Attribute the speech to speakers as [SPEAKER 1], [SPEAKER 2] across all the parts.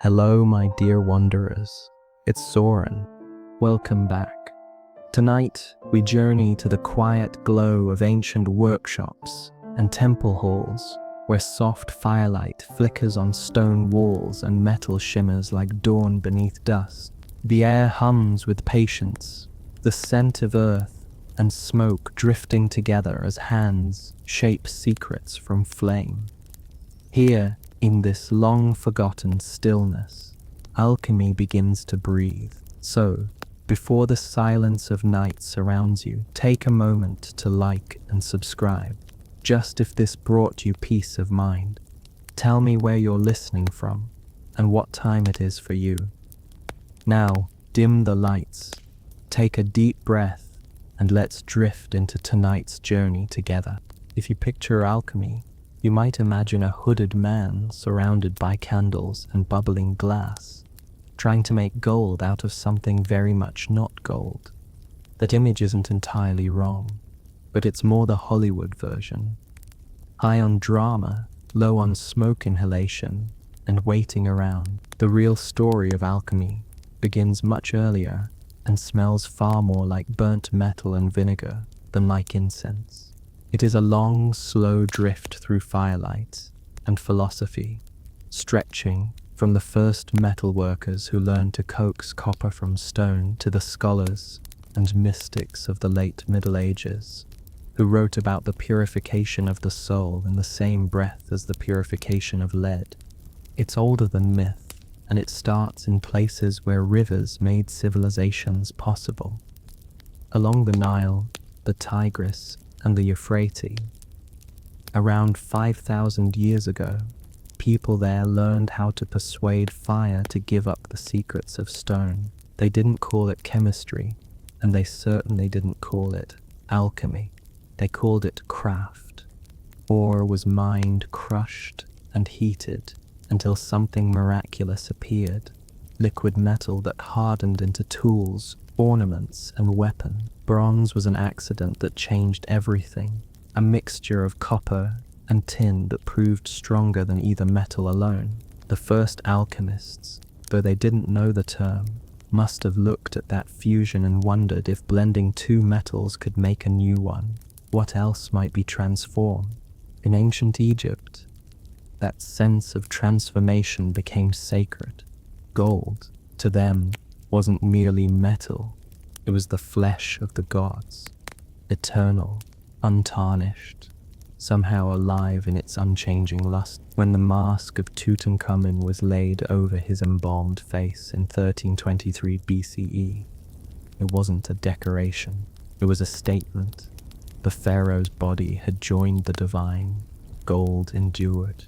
[SPEAKER 1] Hello, my dear wanderers. It's Soren. Welcome back. Tonight, we journey to the quiet glow of ancient workshops and temple halls, where soft firelight flickers on stone walls and metal shimmers like dawn beneath dust. The air hums with patience, the scent of earth and smoke drifting together as hands shape secrets from flame. Here, in this long-forgotten stillness, alchemy begins to breathe. So, before the silence of night surrounds you, take a moment to like and subscribe. Just if this brought you peace of mind, tell me where you're listening from and what time it is for you. Now, dim the lights, take a deep breath, and let's drift into tonight's journey together. If you picture alchemy, you might imagine a hooded man surrounded by candles and bubbling glass, trying to make gold out of something very much not gold. That image isn't entirely wrong, but it's more the Hollywood version. High on drama, low on smoke inhalation, and waiting around. The real story of alchemy begins much earlier and smells far more like burnt metal and vinegar than like incense. It is a long, slow drift through firelight and philosophy, stretching from the first metal workers who learned to coax copper from stone to the scholars and mystics of the late Middle Ages, who wrote about the purification of the soul in the same breath as the purification of lead. It's older than myth, and it starts in places where rivers made civilizations possible. Along the Nile, the Tigris, and the Euphrates. Around 5,000 years ago, people there learned how to persuade fire to give up the secrets of stone. They didn't call it chemistry, and they certainly didn't call it alchemy. They called it craft. Ore was mined, crushed, and heated until something miraculous appeared. Liquid metal that hardened into tools, ornaments, and weapons. Bronze was an accident that changed everything, a mixture of copper and tin that proved stronger than either metal alone. The first alchemists, though they didn't know the term, must have looked at that fusion and wondered if blending two metals could make a new one. What else might be transformed? In ancient Egypt, that sense of transformation became sacred. Gold, to them, wasn't merely metal. It was the flesh of the gods, eternal, untarnished, somehow alive in its unchanging lust. When the mask of Tutankhamun was laid over his embalmed face in 1323 BCE, it wasn't a decoration, it was a statement. The pharaoh's body had joined the divine, gold endured,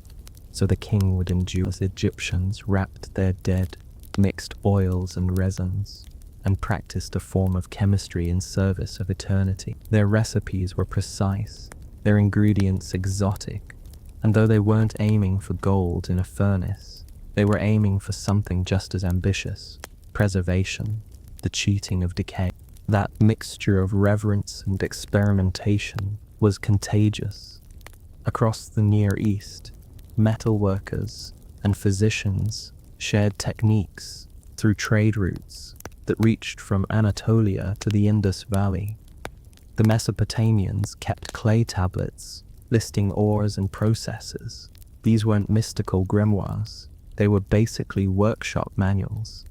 [SPEAKER 1] so the king would endure. As Egyptians wrapped their dead, mixed oils and resins, and practiced a form of chemistry in service of eternity. Their recipes were precise, their ingredients exotic, and though they weren't aiming for gold in a furnace, they were aiming for something just as ambitious: preservation, the cheating of decay. That mixture of reverence and experimentation was contagious. Across the Near East, metal workers and physicians shared techniques through trade routes that reached from Anatolia to the Indus Valley. The Mesopotamians kept clay tablets listing ores and processes. These weren't mystical grimoires, they were basically workshop manuals.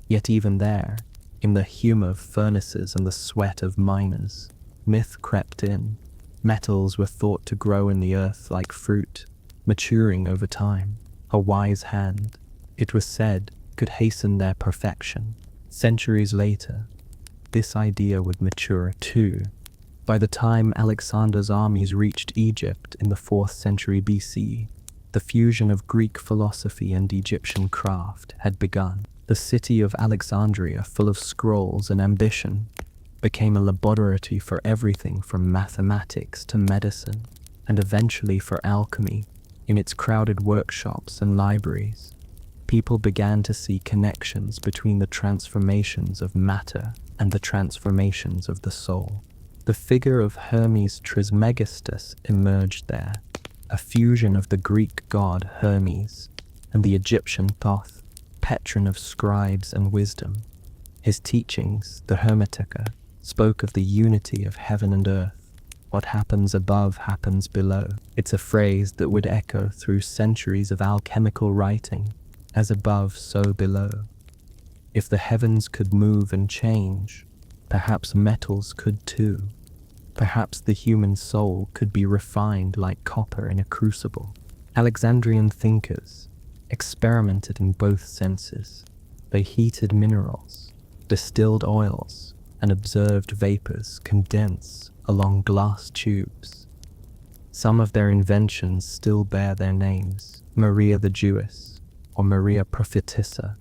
[SPEAKER 1] Yet even there, in the hum of furnaces and the sweat of miners, myth crept in. Metals were thought to grow in the earth like fruit, maturing over time. A wise hand, it was said, could hasten their perfection. Centuries later, this idea would mature too. By the time Alexander's armies reached Egypt in the 4th century BC, the fusion of Greek philosophy and Egyptian craft had begun. The city of Alexandria, full of scrolls and ambition, became a laboratory for everything from mathematics to medicine, and eventually for alchemy in its crowded workshops and libraries. People began to see connections between the transformations of matter and the transformations of the soul. The figure of Hermes Trismegistus emerged there, a fusion of the Greek god Hermes and the Egyptian Thoth, patron of scribes and wisdom. His teachings, the Hermetica, spoke of the unity of heaven and earth. What happens above happens below. It's a phrase that would echo through centuries of alchemical writing, as above, so below. If the heavens could move and change, perhaps metals could too. Perhaps the human soul could be refined like copper in a crucible. Alexandrian thinkers experimented in both senses. They heated minerals, distilled oils, and observed vapors condense along glass tubes. Some of their inventions still bear their names. Maria the Jewess, or Maria Prophetessa,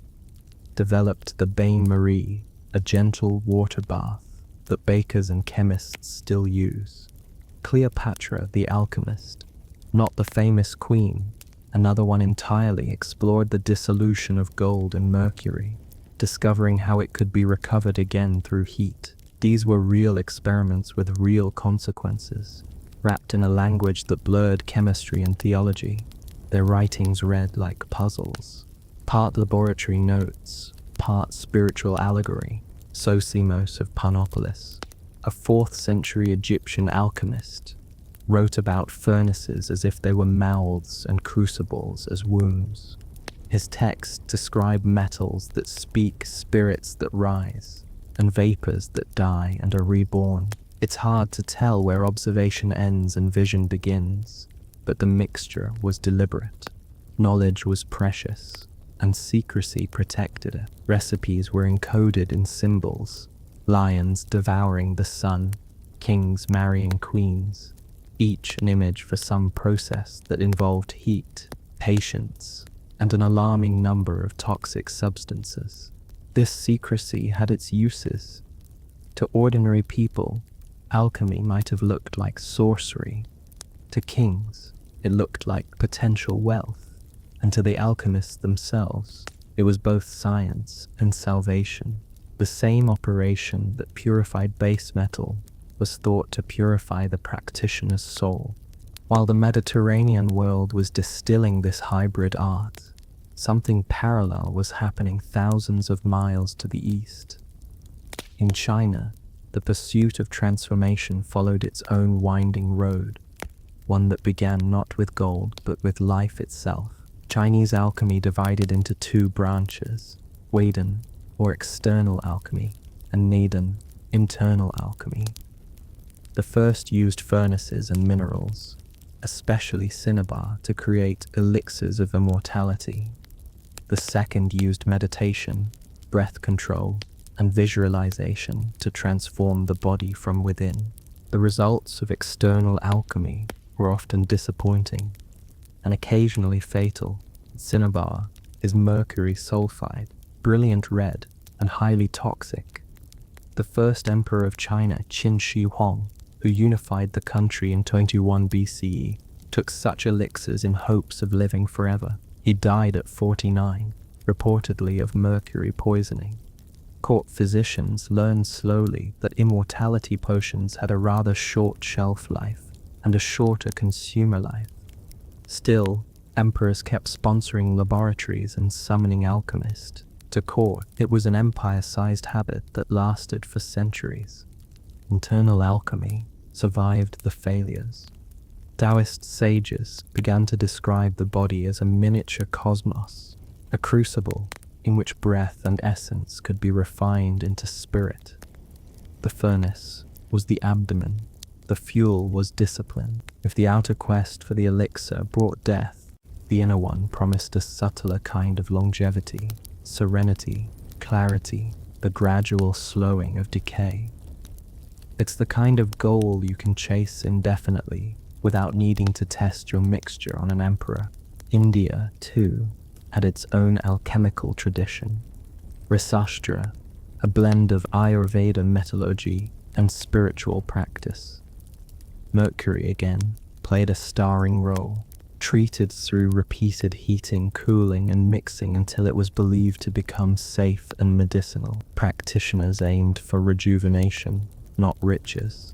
[SPEAKER 1] developed the bain-marie, a gentle water bath that bakers and chemists still use. Cleopatra the alchemist, not the famous queen, another one entirely, explored the dissolution of gold and mercury, discovering how it could be recovered again through heat. These were real experiments with real consequences, wrapped in a language that blurred chemistry and theology. Their writings read like puzzles, part laboratory notes, part spiritual allegory. Sosimos of Panopolis, a 4th century Egyptian alchemist, wrote about furnaces as if they were mouths and crucibles as wombs. His texts describe metals that speak, spirits that rise, and vapors that die and are reborn. It's hard to tell where observation ends and vision begins, but the mixture was deliberate. Knowledge was precious, and secrecy protected it. Recipes were encoded in symbols, lions devouring the sun, kings marrying queens, each an image for some process that involved heat, patience, and an alarming number of toxic substances. This secrecy had its uses. To ordinary people, alchemy might have looked like sorcery. To kings, it looked like potential wealth. And to the alchemists themselves, it was both science and salvation. The same operation that purified base metal was thought to purify the practitioner's soul. While the Mediterranean world was distilling this hybrid art, something parallel was happening thousands of miles to the east. In China, the pursuit of transformation followed its own winding road, one that began not with gold but with life itself. Chinese alchemy divided into 2 branches, Weidan, or external alchemy, and Neidan, internal alchemy. The first used furnaces and minerals, especially cinnabar, to create elixirs of immortality. The second used meditation, breath control, and visualization to transform the body from within. The results of external alchemy were often disappointing and occasionally fatal. Cinnabar is mercury sulfide, brilliant red and highly toxic. The first emperor of China, Qin Shi Huang, who unified the country in 21 BCE, took such elixirs in hopes of living forever. He died at 49, reportedly of mercury poisoning. Court physicians learned slowly that immortality potions had a rather short shelf life and a shorter consumer life. Still, emperors kept sponsoring laboratories and summoning alchemists to court. It was an empire-sized habit that lasted for centuries. Internal alchemy survived the failures. Taoist sages began to describe the body as a miniature cosmos, a crucible in which breath and essence could be refined into spirit. The furnace was the abdomen. The fuel was discipline. If the outer quest for the elixir brought death, the inner one promised a subtler kind of longevity, serenity, clarity, the gradual slowing of decay. It's the kind of goal you can chase indefinitely without needing to test your mixture on an emperor. India, too, had its own alchemical tradition. Risastra, a blend of Ayurveda metallurgy and spiritual practice. Mercury, again, played a starring role, treated through repeated heating, cooling, and mixing until it was believed to become safe and medicinal. Practitioners aimed for rejuvenation, not riches.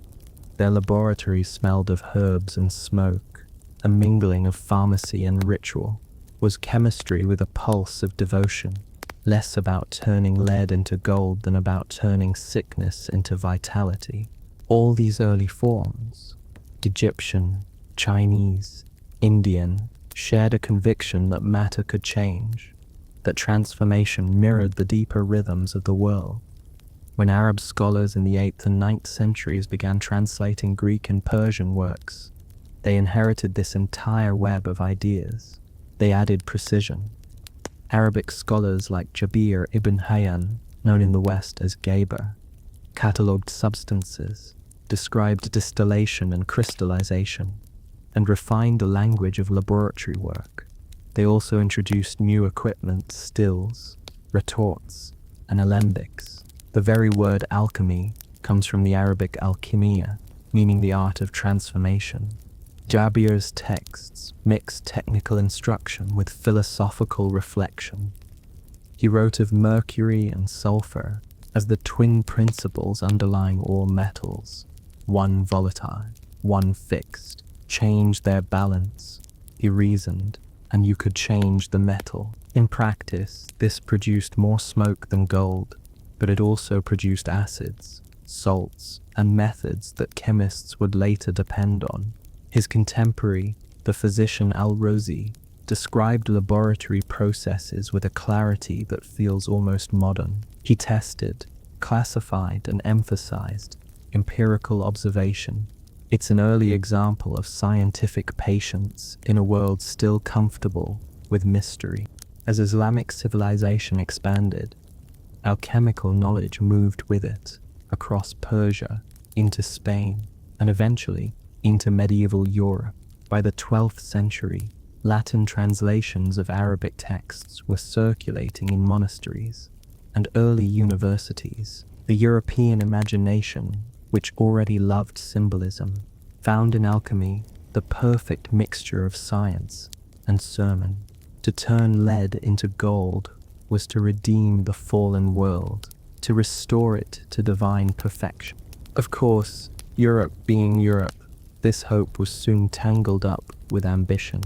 [SPEAKER 1] Their laboratories smelled of herbs and smoke. A mingling of pharmacy and ritual was chemistry with a pulse of devotion. less about turning lead into gold than about turning sickness into vitality. All these early forms, Egyptian, Chinese, Indian, shared a conviction that matter could change, that transformation mirrored the deeper rhythms of the world. When Arab scholars in the 8th and 9th centuries began translating Greek and Persian works, they inherited this entire web of ideas. They added precision. Arabic scholars like Jabir ibn Hayyan, known in the West as Geber, catalogued substances, described distillation and crystallization, and refined the language of laboratory work. They also introduced new equipment, stills, retorts, and alembics. The very word alchemy comes from the Arabic alchemia, meaning the art of transformation. Jabir's texts mixed technical instruction with philosophical reflection. He wrote of mercury and sulfur as the twin principles underlying all metals, one volatile, one fixed. Change their balance, he reasoned, and you could change the metal. In practice, this produced more smoke than gold, but it also produced acids, salts, and methods that chemists would later depend on. His contemporary, the physician Al-Rozi, described laboratory processes with a clarity that feels almost modern. He tested, classified, and emphasized empirical observation. It's an early example of scientific patience in a world still comfortable with mystery. As Islamic civilization expanded, alchemical knowledge moved with it across Persia, into Spain, and eventually into medieval Europe. By the 12th century, Latin translations of Arabic texts were circulating in monasteries and early universities. The European imagination, which already loved symbolism, found in alchemy the perfect mixture of science and sermon. To turn lead into gold was to redeem the fallen world, to restore it to divine perfection. Of course, Europe being Europe, this hope was soon tangled up with ambition.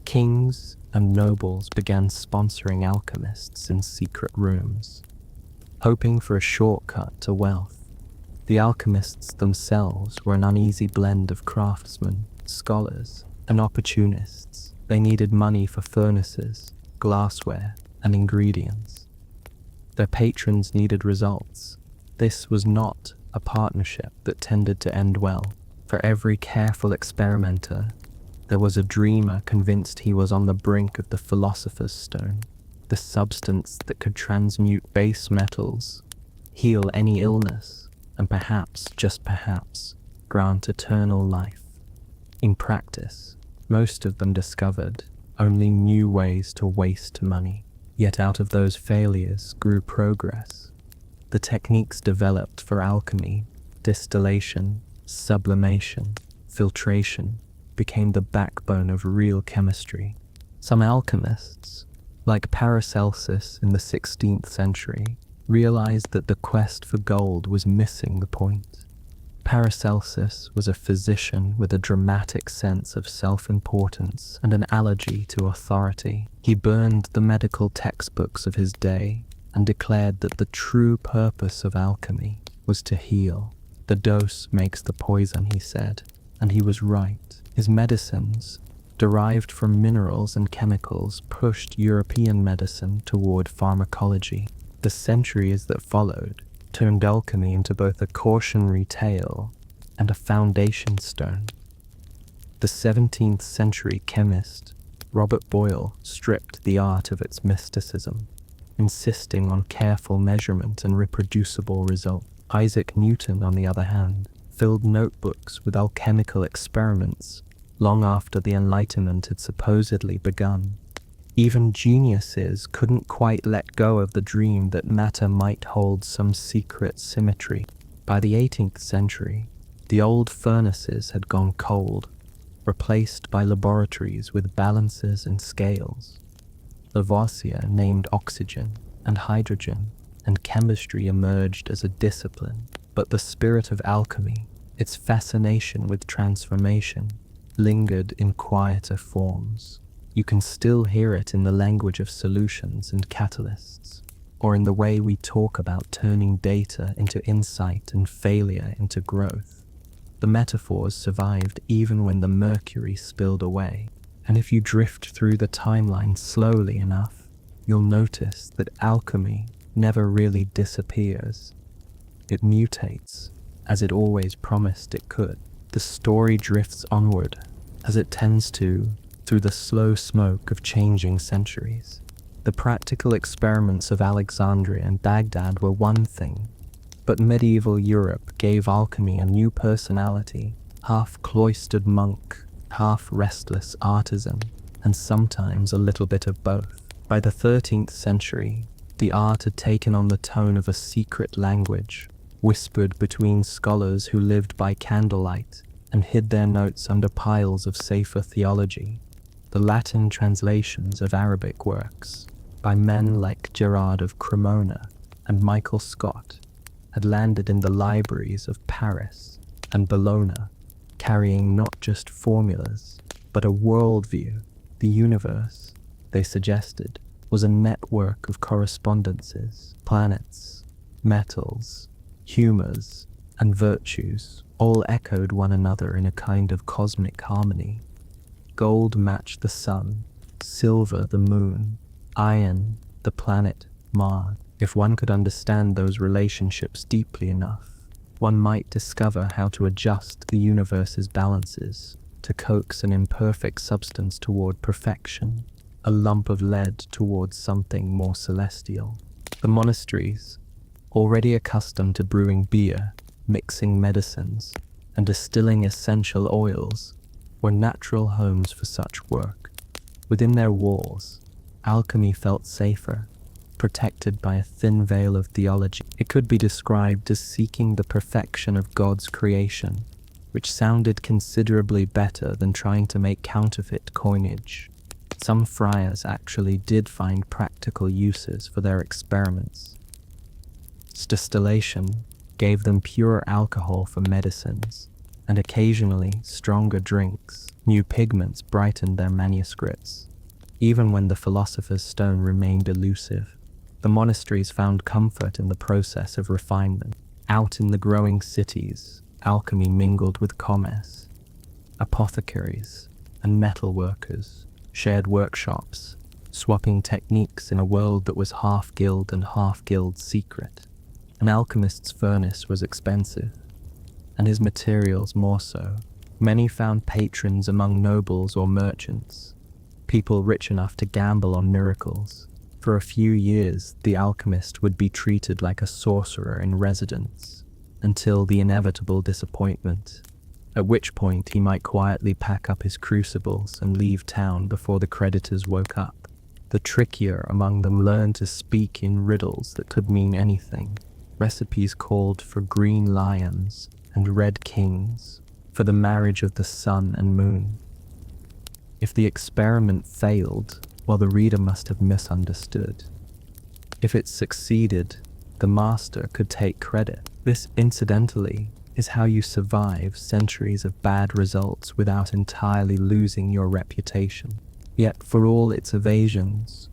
[SPEAKER 1] Kings and nobles began sponsoring alchemists in secret rooms, hoping for a shortcut to wealth. The alchemists themselves were an uneasy blend of craftsmen, scholars, and opportunists. They needed money for furnaces, glassware, and ingredients. Their patrons needed results. This was not a partnership that tended to end well. For every careful experimenter, there was a dreamer convinced he was on the brink of the philosopher's stone, the substance that could transmute base metals, heal any illness, and perhaps, just perhaps, grant eternal life. In practice, most of them discovered only new ways to waste money. Yet out of those failures grew progress. The techniques developed for alchemy, distillation, sublimation, filtration, became the backbone of real chemistry. Some alchemists, like Paracelsus in the 16th century, realized that the quest for gold was missing the point. Paracelsus was a physician with a dramatic sense of self-importance and an allergy to authority. He burned the medical textbooks of his day and declared that the true purpose of alchemy was to heal. The dose makes the poison, he said, and he was right. His medicines, derived from minerals and chemicals, pushed European medicine toward pharmacology. The centuries that followed turned alchemy into both a cautionary tale and a foundation stone. The 17th century chemist Robert Boyle stripped the art of its mysticism, insisting on careful measurement and reproducible results. Isaac Newton, on the other hand, filled notebooks with alchemical experiments long after the Enlightenment had supposedly begun. Even geniuses couldn't quite let go of the dream that matter might hold some secret symmetry. By the 18th century, the old furnaces had gone cold, replaced by laboratories with balances and scales. Lavoisier named oxygen and hydrogen, and chemistry emerged as a discipline. But the spirit of alchemy, its fascination with transformation, lingered in quieter forms. You can still hear it in the language of solutions and catalysts, or in the way we talk about turning data into insight and failure into growth. The metaphors survived even when the mercury spilled away, and if you drift through the timeline slowly enough, you'll notice that alchemy never really disappears. It mutates, as it always promised it could. The story drifts onward, as it tends to, through the slow smoke of changing centuries. The practical experiments of Alexandria and Baghdad were one thing, but medieval Europe gave alchemy a new personality, half cloistered monk, half restless artisan, and sometimes a little bit of both. By the 13th century, the art had taken on the tone of a secret language, whispered between scholars who lived by candlelight and hid their notes under piles of safer theology. The Latin translations of Arabic works, by men like Gerard of Cremona and Michael Scott, had landed in the libraries of Paris and Bologna, carrying not just formulas, but a worldview. The universe, they suggested, was a network of correspondences, planets, metals, humors, and virtues, all echoed one another in a kind of cosmic harmony. Gold matched the sun, silver the moon, iron the planet Mars. If one could understand those relationships deeply enough, one might discover how to adjust the universe's balances to coax an imperfect substance toward perfection, a lump of lead towards something more celestial. The monasteries, already accustomed to brewing beer, mixing medicines, and distilling essential oils, were natural homes for such work. Within their walls, alchemy felt safer, protected by a thin veil of theology. It could be described as seeking the perfection of God's creation, which sounded considerably better than trying to make counterfeit coinage. Some friars actually did find practical uses for their experiments. Distillation gave them pure alcohol for medicines, and occasionally stronger drinks. New pigments brightened their manuscripts. Even when the philosopher's stone remained elusive, the monasteries found comfort in the process of refinement. Out in the growing cities, alchemy mingled with commerce. Apothecaries and metal workers shared workshops, swapping techniques in a world that was half guild and half guild secret. An alchemist's furnace was expensive, and his materials more so. Many found patrons among nobles or merchants, people rich enough to gamble on miracles. For a few years, the alchemist would be treated like a sorcerer in residence, until the inevitable disappointment, at which point he might quietly pack up his crucibles and leave town before the creditors woke up. The trickier among them learned to speak in riddles that could mean anything. Recipes called for green lions and red kings, for the marriage of the sun and moon. If the experiment failed, well, the reader must have misunderstood. If it succeeded, the master could take credit. This, incidentally, is how you survive centuries of bad results without entirely losing your reputation. Yet, for all its evasions,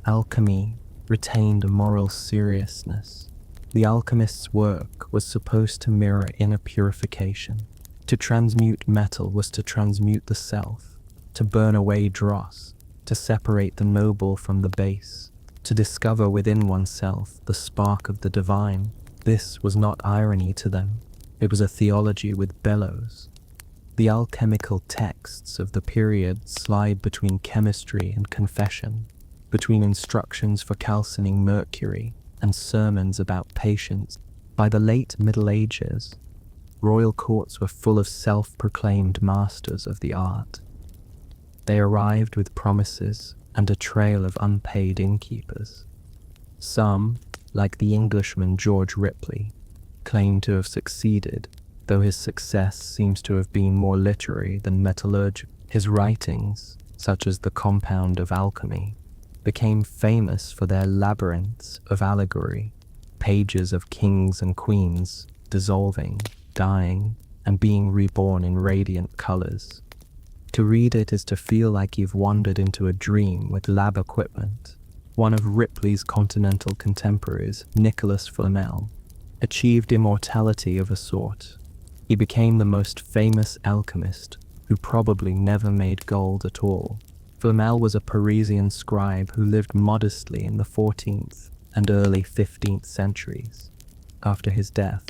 [SPEAKER 1] alchemy retained a moral seriousness. The alchemist's work was supposed to mirror inner purification. To transmute metal was to transmute the self, to burn away dross, to separate the noble from the base, to discover within oneself the spark of the divine. This was not irony to them. It was a theology with bellows. The alchemical texts of the period slide between chemistry and confession, between instructions for calcining mercury and sermons about patience. By the late Middle Ages, royal courts were full of self-proclaimed masters of the art. They arrived with promises and a trail of unpaid innkeepers. Some, like the Englishman George Ripley, claimed to have succeeded, though his success seems to have been more literary than metallurgical. His writings, such as The Compound of Alchemy, became famous for their labyrinths of allegory, pages of kings and queens dissolving, dying, and being reborn in radiant colors. To read it is to feel like you've wandered into a dream with lab equipment. One of Ripley's continental contemporaries, Nicholas Flamel, achieved immortality of a sort. He became the most famous alchemist who probably never made gold at all. Flamel was a Parisian scribe who lived modestly in the 14th and early 15th centuries. After his death,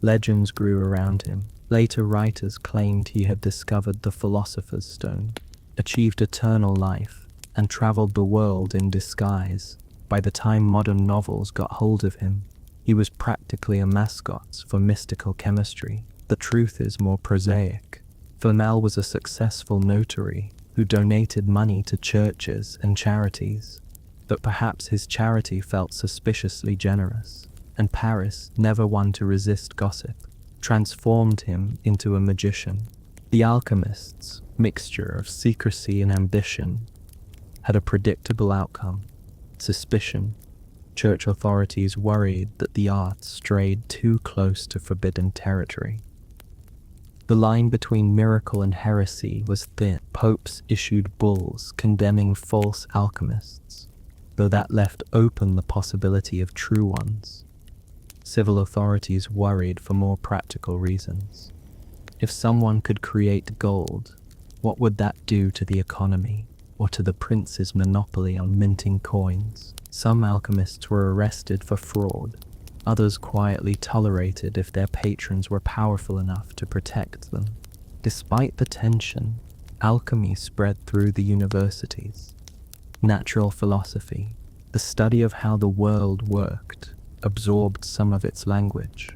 [SPEAKER 1] legends grew around him. Later writers claimed he had discovered the Philosopher's Stone, achieved eternal life, and traveled the world in disguise. By the time modern novels got hold of him, he was practically a mascot for mystical chemistry. The truth is more prosaic. Flamel was a successful notary who donated money to churches and charities, but perhaps his charity felt suspiciously generous, and Paris, never one to resist gossip, transformed him into a magician. The alchemist's mixture of secrecy and ambition had a predictable outcome: suspicion. Church authorities worried that the arts strayed too close to forbidden territory. The line between miracle and heresy was thin. Popes issued bulls condemning false alchemists, though that left open the possibility of true ones. Civil authorities worried for more practical reasons. If someone could create gold, what would that do to the economy, or to the prince's monopoly on minting coins? Some alchemists were arrested for fraud. Others quietly tolerated if their patrons were powerful enough to protect them. Despite the tension, alchemy spread through the universities. Natural philosophy, the study of how the world worked, absorbed some of its language.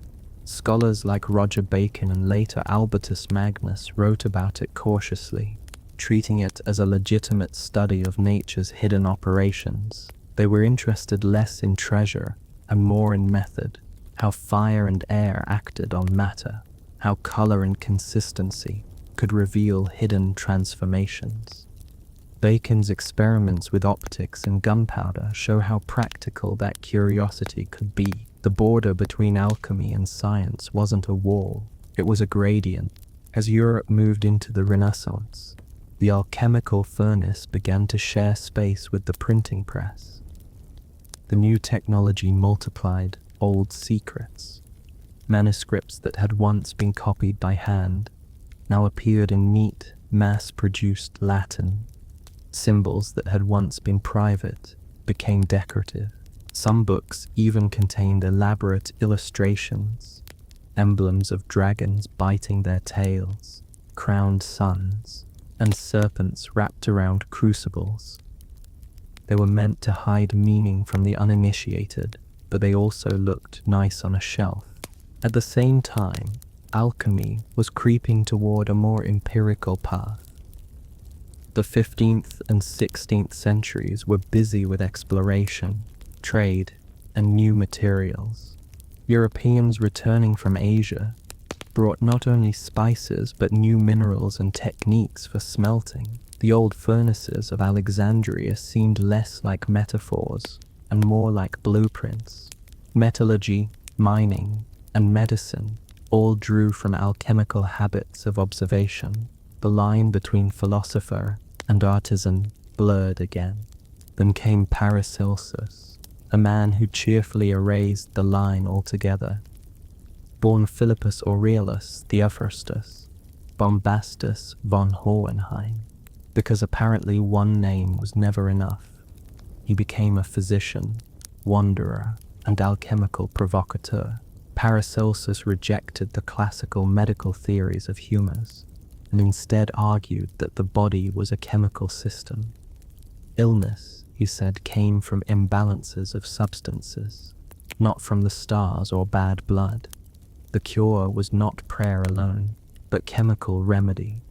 [SPEAKER 1] Scholars like Roger Bacon and later Albertus Magnus wrote about it cautiously, treating it as a legitimate study of nature's hidden operations. They were interested less in treasure and more in method, how fire and air acted on matter, how color and consistency could reveal hidden transformations. Bacon's experiments with optics and gunpowder show how practical that curiosity could be. The border between alchemy and science wasn't a wall, it was a gradient. As Europe moved into the Renaissance, the alchemical furnace began to share space with the printing press. The new technology multiplied old secrets. Manuscripts that had once been copied by hand now appeared in neat, mass-produced Latin. Symbols that had once been private became decorative. Some books even contained elaborate illustrations, emblems of dragons biting their tails, crowned suns, and serpents wrapped around crucibles. They were meant to hide meaning from the uninitiated, but they also looked nice on a shelf. At the same time, alchemy was creeping toward a more empirical path. The 15th and 16th centuries were busy with exploration, trade, and new materials. Europeans returning from Asia brought not only spices but new minerals and techniques for smelting. The old furnaces of Alexandria seemed less like metaphors and more like blueprints. Metallurgy, mining, and medicine all drew from alchemical habits of observation. The line between philosopher and artisan blurred again. Then came Paracelsus, a man who cheerfully erased the line altogether. Born Philippus Aurelius Theophrastus, Bombastus von Hohenheim, because apparently one name was never enough. He became a physician, wanderer, and alchemical provocateur. Paracelsus rejected the classical medical theories of humors, and instead argued that the body was a chemical system. Illness, he said, came from imbalances of substances, not from the stars or bad blood. The cure was not prayer alone, but chemical remedy.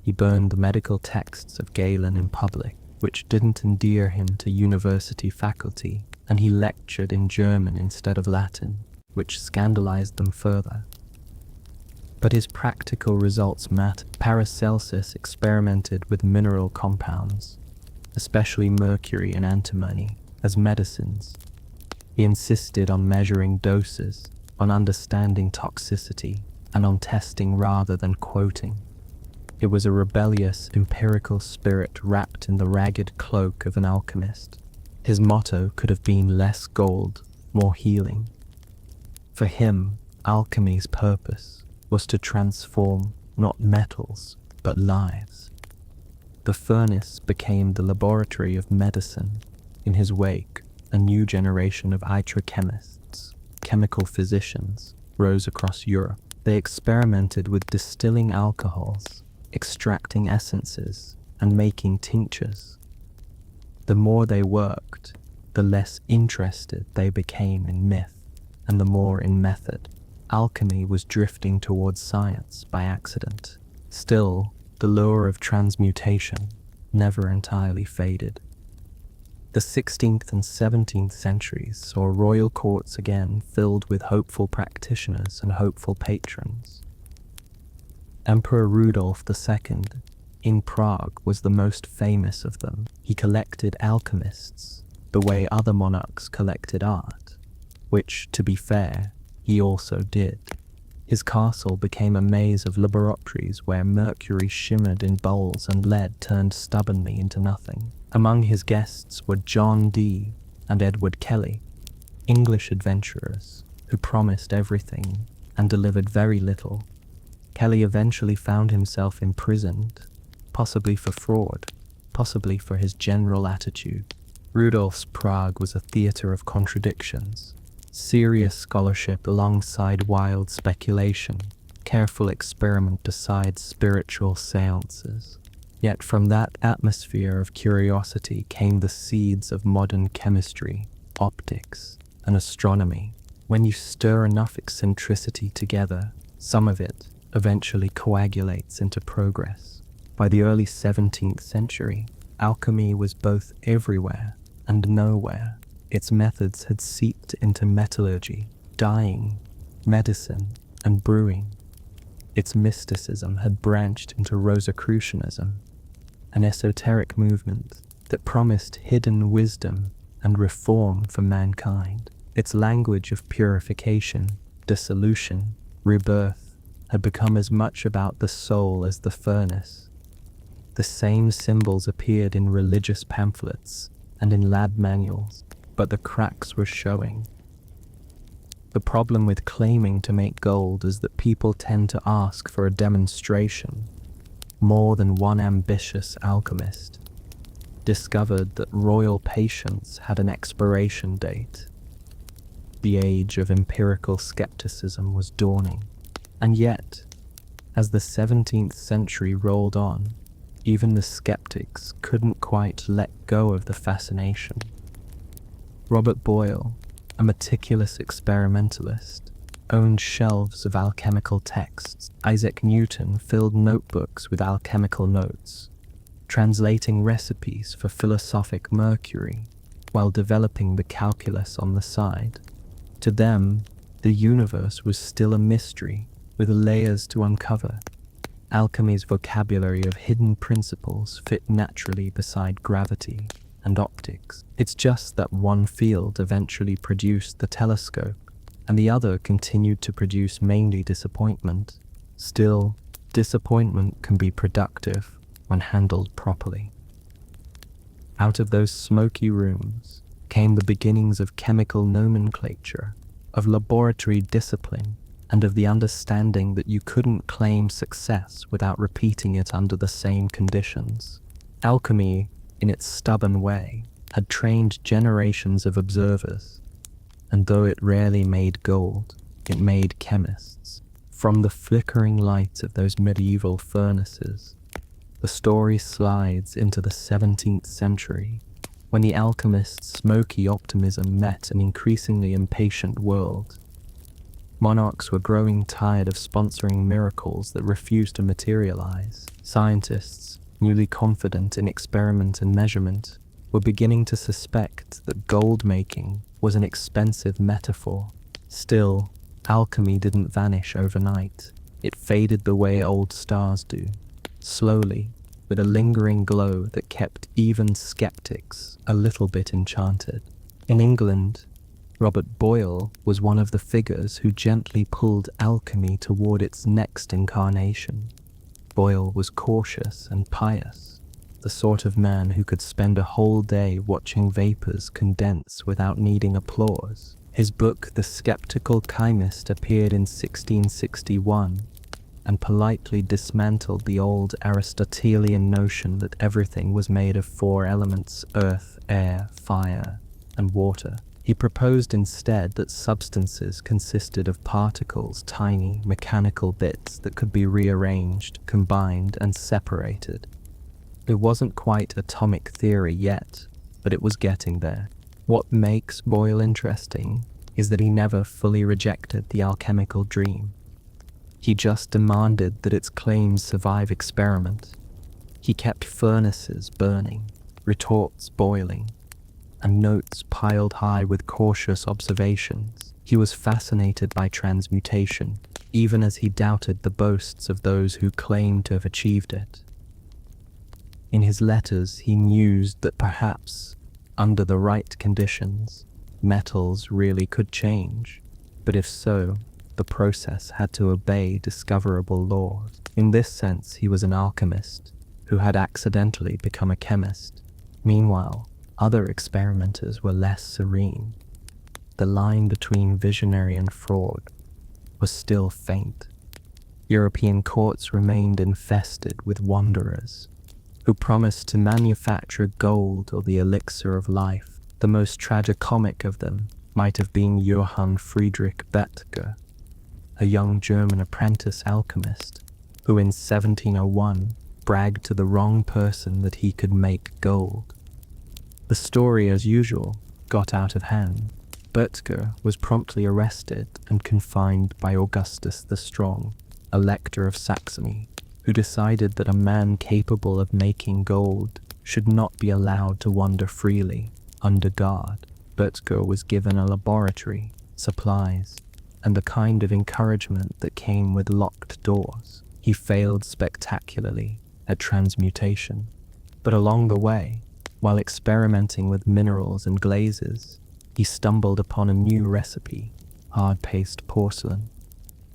[SPEAKER 1] He burned the medical texts of Galen in public, which didn't endear him to university faculty, and he lectured in German instead of Latin, which scandalized them further. But his practical results mattered. Paracelsus experimented with mineral compounds, especially mercury and antimony, as medicines. He insisted on measuring doses, on understanding toxicity, and on testing rather than quoting. It was a rebellious, empirical spirit wrapped in the ragged cloak of an alchemist. His motto could have been less gold, more healing. For him, alchemy's purpose was to transform not metals, but lives. The furnace became the laboratory of medicine. In his wake, a new generation of itrochemists, chemical physicians, rose across Europe. They experimented with distilling alcohols, extracting essences, and making tinctures. The more they worked, the less interested they became in myth, and the more in method. Alchemy was drifting towards science by accident. Still, the lure of transmutation never entirely faded. The 16th and 17th centuries saw royal courts again filled with hopeful practitioners and hopeful patrons. Emperor Rudolf II in Prague was the most famous of them. He collected alchemists the way other monarchs collected art, which, to be fair, he also did. His castle became a maze of laboratories where mercury shimmered in bowls and lead turned stubbornly into nothing. Among his guests were John Dee and Edward Kelly, English adventurers who promised everything and delivered very little. Kelly eventually found himself imprisoned, possibly for fraud, possibly for his general attitude. Rudolf's Prague was a theatre of contradictions. Serious scholarship alongside wild speculation, careful experiment beside spiritual seances. Yet from that atmosphere of curiosity came the seeds of modern chemistry, optics, and astronomy. When you stir enough eccentricity together, some of it eventually coagulates into progress. By the early 17th century, alchemy was both everywhere and nowhere. Its methods had seeped into metallurgy, dyeing, medicine, and brewing. Its mysticism had branched into Rosicrucianism, an esoteric movement that promised hidden wisdom and reform for mankind. Its language of purification, dissolution, rebirth had become as much about the soul as the furnace. The same symbols appeared in religious pamphlets and in lab manuals, but the cracks were showing. The problem with claiming to make gold is that people tend to ask for a demonstration. More than one ambitious alchemist discovered that royal patience had an expiration date. The age of empirical skepticism was dawning. And yet, as the 17th century rolled on, even the skeptics couldn't quite let go of the fascination. Robert Boyle, a meticulous experimentalist, owned shelves of alchemical texts. Isaac Newton filled notebooks with alchemical notes, translating recipes for philosophic mercury while developing the calculus on the side. To them, the universe was still a mystery with layers to uncover. Alchemy's vocabulary of hidden principles fit naturally beside gravity and optics. It's just that one field eventually produced the telescope, and the other continued to produce mainly disappointment. Still, disappointment can be productive when handled properly. Out of those smoky rooms came the beginnings of chemical nomenclature, of laboratory discipline, and of the understanding that you couldn't claim success without repeating it under the same conditions. Alchemy, in its stubborn way, had trained generations of observers, and though it rarely made gold, it made chemists. From the flickering light of those medieval furnaces, the story slides into the 17th century, when the alchemists' smoky optimism met an increasingly impatient world. Monarchs were growing tired of sponsoring miracles that refused to materialize. Scientists, newly confident in experiment and measurement, were beginning to suspect that gold-making was an expensive metaphor. Still, alchemy didn't vanish overnight. It faded the way old stars do, slowly, with a lingering glow that kept even skeptics a little bit enchanted. In England, Robert Boyle was one of the figures who gently pulled alchemy toward its next incarnation. Boyle was cautious and pious, the sort of man who could spend a whole day watching vapors condense without needing applause. His book, The Skeptical Chymist, appeared in 1661 and politely dismantled the old Aristotelian notion that everything was made of four elements: earth, air, fire, and water. He proposed instead that substances consisted of particles, tiny mechanical bits that could be rearranged, combined, and separated. It wasn't quite atomic theory yet, but it was getting there. What makes Boyle interesting is that he never fully rejected the alchemical dream. He just demanded that its claims survive experiment. He kept furnaces burning, retorts boiling, and notes piled high with cautious observations. He was fascinated by transmutation, even as he doubted the boasts of those who claimed to have achieved it. In his letters, he mused that perhaps, under the right conditions, metals really could change, but if so, the process had to obey discoverable laws. In this sense, he was an alchemist who had accidentally become a chemist. Meanwhile, other experimenters were less serene. The line between visionary and fraud was still faint. European courts remained infested with wanderers who promised to manufacture gold or the elixir of life. The most tragicomic of them might have been Johann Friedrich Bethge, a young German apprentice alchemist who in 1701 bragged to the wrong person that he could make gold. The story, as usual, got out of hand. Bethge was promptly arrested and confined by Augustus the Strong, Elector of Saxony, who decided that a man capable of making gold should not be allowed to wander freely under guard. Bethge was given a laboratory, supplies, and the kind of encouragement that came with locked doors. He failed spectacularly at transmutation, but along the way, while experimenting with minerals and glazes, he stumbled upon a new recipe: hard-paste porcelain.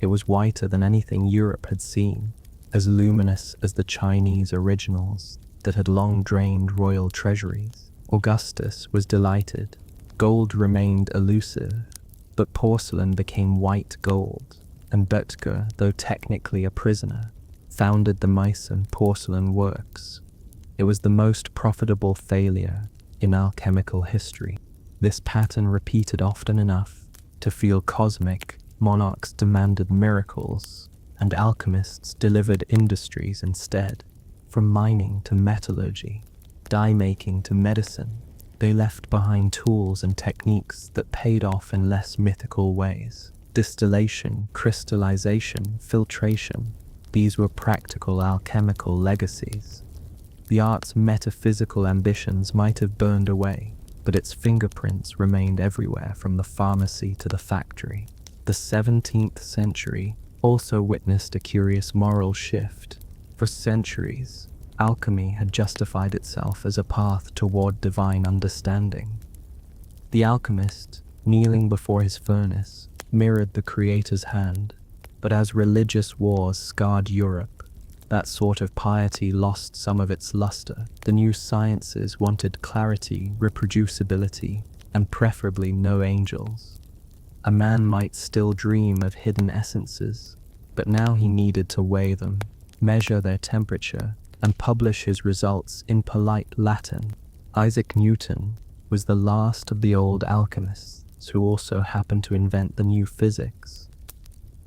[SPEAKER 1] It was whiter than anything Europe had seen, as luminous as the Chinese originals that had long drained royal treasuries. Augustus was delighted. Gold remained elusive, but porcelain became white gold, and Bethge, though technically a prisoner, founded the Meissen Porcelain Works. It was the most profitable failure in alchemical history. This pattern repeated often enough to feel cosmic. Monarchs demanded miracles, and alchemists delivered industries instead. From mining to metallurgy, dye-making to medicine, they left behind tools and techniques that paid off in less mythical ways. Distillation, crystallization, filtration, these were practical alchemical legacies. The art's metaphysical ambitions might have burned away, but its fingerprints remained everywhere, from the pharmacy to the factory. The 17th century also witnessed a curious moral shift. For centuries, alchemy had justified itself as a path toward divine understanding. The alchemist, kneeling before his furnace, mirrored the Creator's hand, but as religious wars scarred Europe, that sort of piety lost some of its luster. The new sciences wanted clarity, reproducibility, and preferably no angels. A man might still dream of hidden essences, but now he needed to weigh them, measure their temperature, and publish his results in polite Latin. Isaac Newton was the last of the old alchemists who also happened to invent the new physics.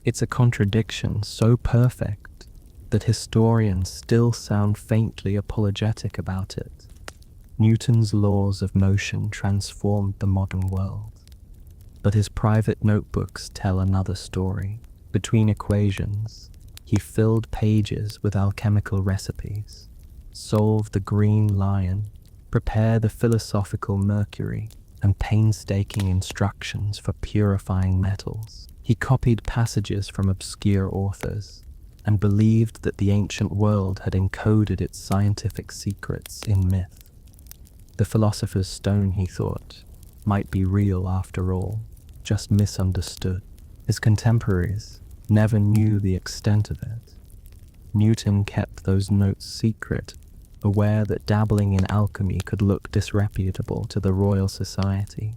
[SPEAKER 1] It's a contradiction so perfect that historians still sound faintly apologetic about it. Newton's laws of motion transformed the modern world, but his private notebooks tell another story. Between equations, he filled pages with alchemical recipes, solve the green lion, prepare the philosophical mercury, and painstaking instructions for purifying metals. He copied passages from obscure authors and believed that the ancient world had encoded its scientific secrets in myth. The philosopher's stone, he thought, might be real after all, just misunderstood. His contemporaries never knew the extent of it. Newton kept those notes secret, aware that dabbling in alchemy could look disreputable to the Royal Society.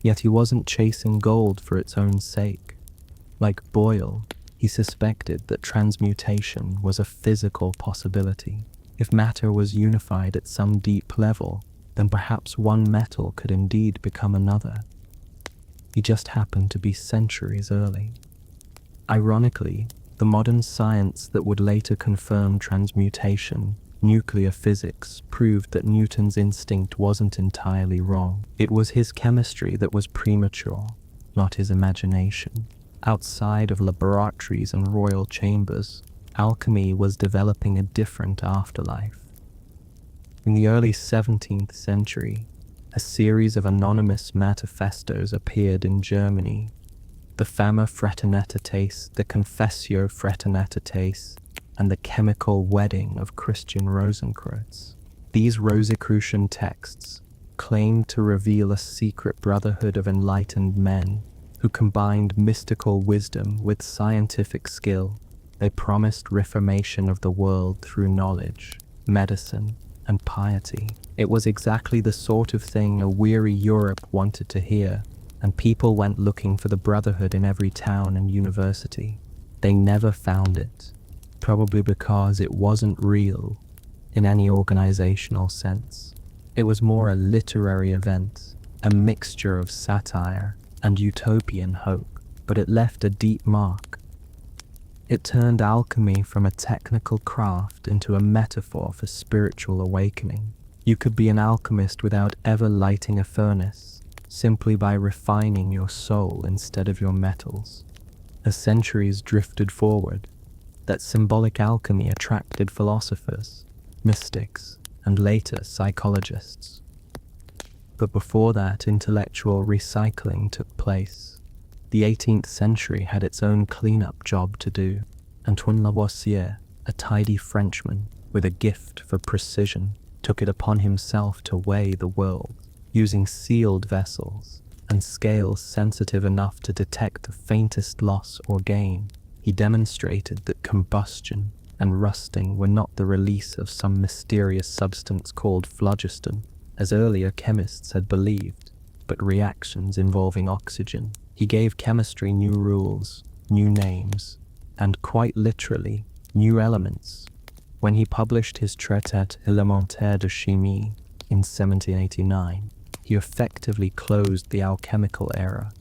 [SPEAKER 1] Yet he wasn't chasing gold for its own sake. Like Boyle, he suspected that transmutation was a physical possibility. If matter was unified at some deep level, then perhaps one metal could indeed become another. He just happened to be centuries early. Ironically, the modern science that would later confirm transmutation, nuclear physics, proved that Newton's instinct wasn't entirely wrong. It was his chemistry that was premature, not his imagination. Outside of laboratories and royal chambers, alchemy was developing a different afterlife. In the early 17th century, a series of anonymous manifestos appeared in Germany. The Fama Fraternitatis, the Confessio Fraternitatis, and the Chemical Wedding of Christian Rosenkreuz. These Rosicrucian texts claimed to reveal a secret brotherhood of enlightened men who combined mystical wisdom with scientific skill. They promised reformation of the world through knowledge, medicine, and piety. It was exactly the sort of thing a weary Europe wanted to hear, and people went looking for the brotherhood in every town and university. They never found it, probably because it wasn't real in any organizational sense. It was more a literary event, a mixture of satire and utopian hope, but it left a deep mark. It turned alchemy from a technical craft into a metaphor for spiritual awakening. You could be an alchemist without ever lighting a furnace, simply by refining your soul instead of your metals. As centuries drifted forward, that symbolic alchemy attracted philosophers, mystics, and later psychologists. But before that intellectual recycling took place, the 18th century had its own cleanup job to do. Antoine Lavoisier, a tidy Frenchman with a gift for precision, took it upon himself to weigh the world, using sealed vessels and scales sensitive enough to detect the faintest loss or gain. He demonstrated that combustion and rusting were not the release of some mysterious substance called phlogiston, as earlier chemists had believed, but reactions involving oxygen. He gave chemistry new rules, new names, and quite literally, new elements. When he published his Traité élémentaire de chimie in 1789, he effectively closed the alchemical era.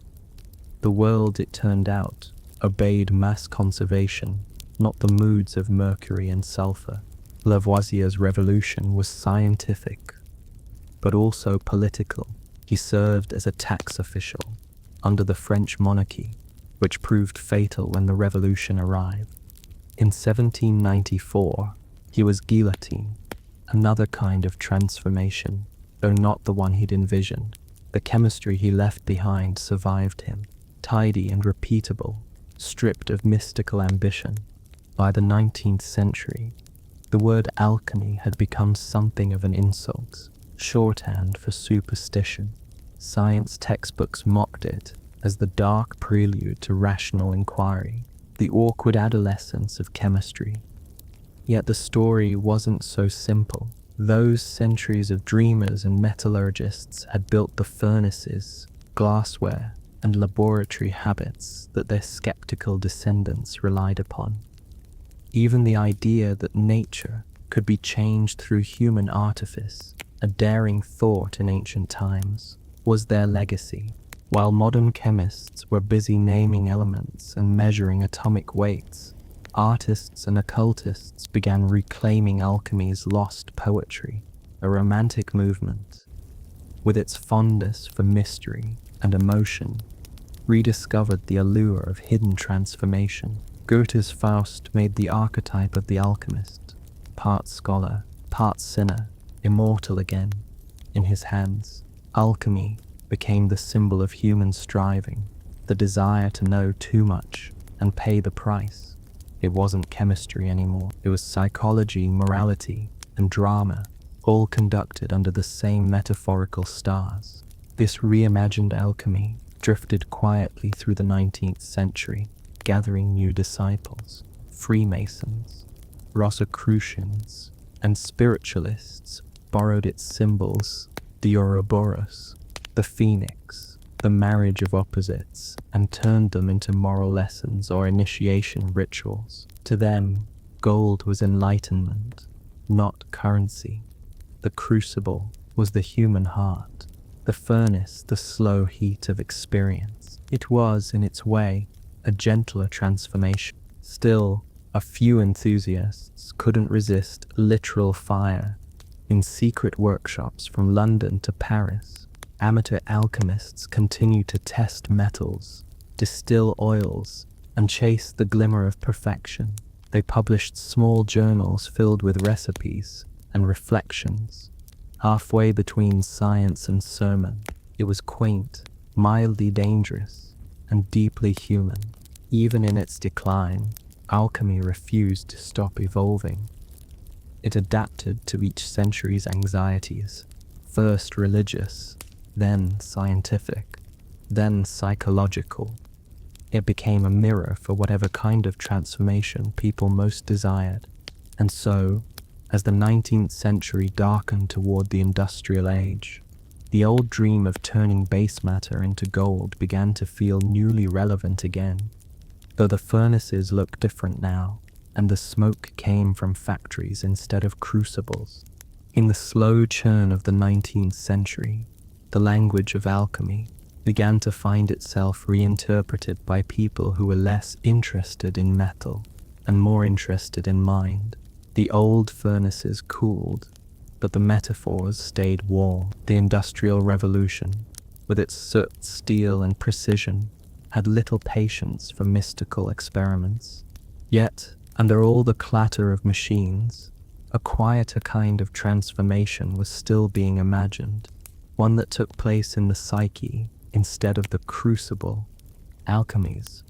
[SPEAKER 1] The world, it turned out, obeyed mass conservation, not the moods of mercury and sulfur. Lavoisier's revolution was scientific, but also political. He served as a tax official under the French monarchy, which proved fatal when the revolution arrived. In 1794, he was guillotined, another kind of transformation, though not the one he'd envisioned. The chemistry he left behind survived him, tidy and repeatable, stripped of mystical ambition. By the 19th century, the word alchemy had become something of an insult, shorthand for superstition. Science textbooks mocked it as the dark prelude to rational inquiry, the awkward adolescence of chemistry. Yet the story wasn't so simple. Those centuries of dreamers and metallurgists had built the furnaces, glassware, and laboratory habits that their skeptical descendants relied upon. Even the idea that nature could be changed through human artifice, a daring thought in ancient times, was their legacy. While modern chemists were busy naming elements and measuring atomic weights, artists and occultists began reclaiming alchemy's lost poetry, a romantic movement, with its fondness for mystery and emotion, rediscovered the allure of hidden transformation. Goethe's Faust made the archetype of the alchemist, part scholar, part sinner, immortal again, in his hands. Alchemy became the symbol of human striving, the desire to know too much and pay the price. It wasn't chemistry anymore. It was psychology, morality, and drama, all conducted under the same metaphorical stars. This reimagined alchemy drifted quietly through the 19th century, gathering new disciples. Freemasons, Rosicrucians, and spiritualists borrowed its symbols, the Ouroboros, the phoenix, the marriage of opposites, and turned them into moral lessons or initiation rituals. To them, gold was enlightenment, not currency. The crucible was the human heart, the furnace the slow heat of experience. It was, in its way, a gentler transformation. Still, a few enthusiasts couldn't resist literal fire. In secret workshops from London to Paris, amateur alchemists continued to test metals, distill oils, and chase the glimmer of perfection. They published small journals filled with recipes and reflections. Halfway between science and sermon, it was quaint, mildly dangerous, and deeply human. Even in its decline, alchemy refused to stop evolving. It adapted to each century's anxieties, first religious, then scientific, then psychological. It became a mirror for whatever kind of transformation people most desired. And so, as the 19th century darkened toward the industrial age, the old dream of turning base matter into gold began to feel newly relevant again. Though the furnaces looked different now, and the smoke came from factories instead of crucibles. In the slow churn of the 19th century, the language of alchemy began to find itself reinterpreted by people who were less interested in metal and more interested in mind. The old furnaces cooled, but the metaphors stayed warm. The Industrial Revolution, with its soot, steel, and precision, had little patience for mystical experiments. Yet, under all the clatter of machines, a quieter kind of transformation was still being imagined, one that took place in the psyche instead of the crucible. Alchemy's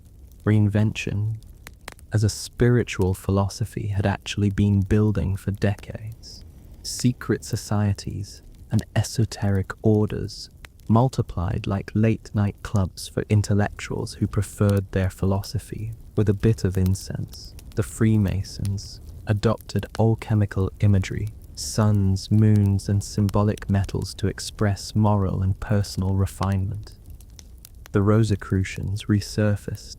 [SPEAKER 1] reinvention as a spiritual philosophy had actually been building for decades. Secret societies and esoteric orders multiplied like late-night clubs for intellectuals who preferred their philosophy with a bit of incense. The Freemasons adopted alchemical imagery, suns, moons, and symbolic metals to express moral and personal refinement. The Rosicrucians resurfaced,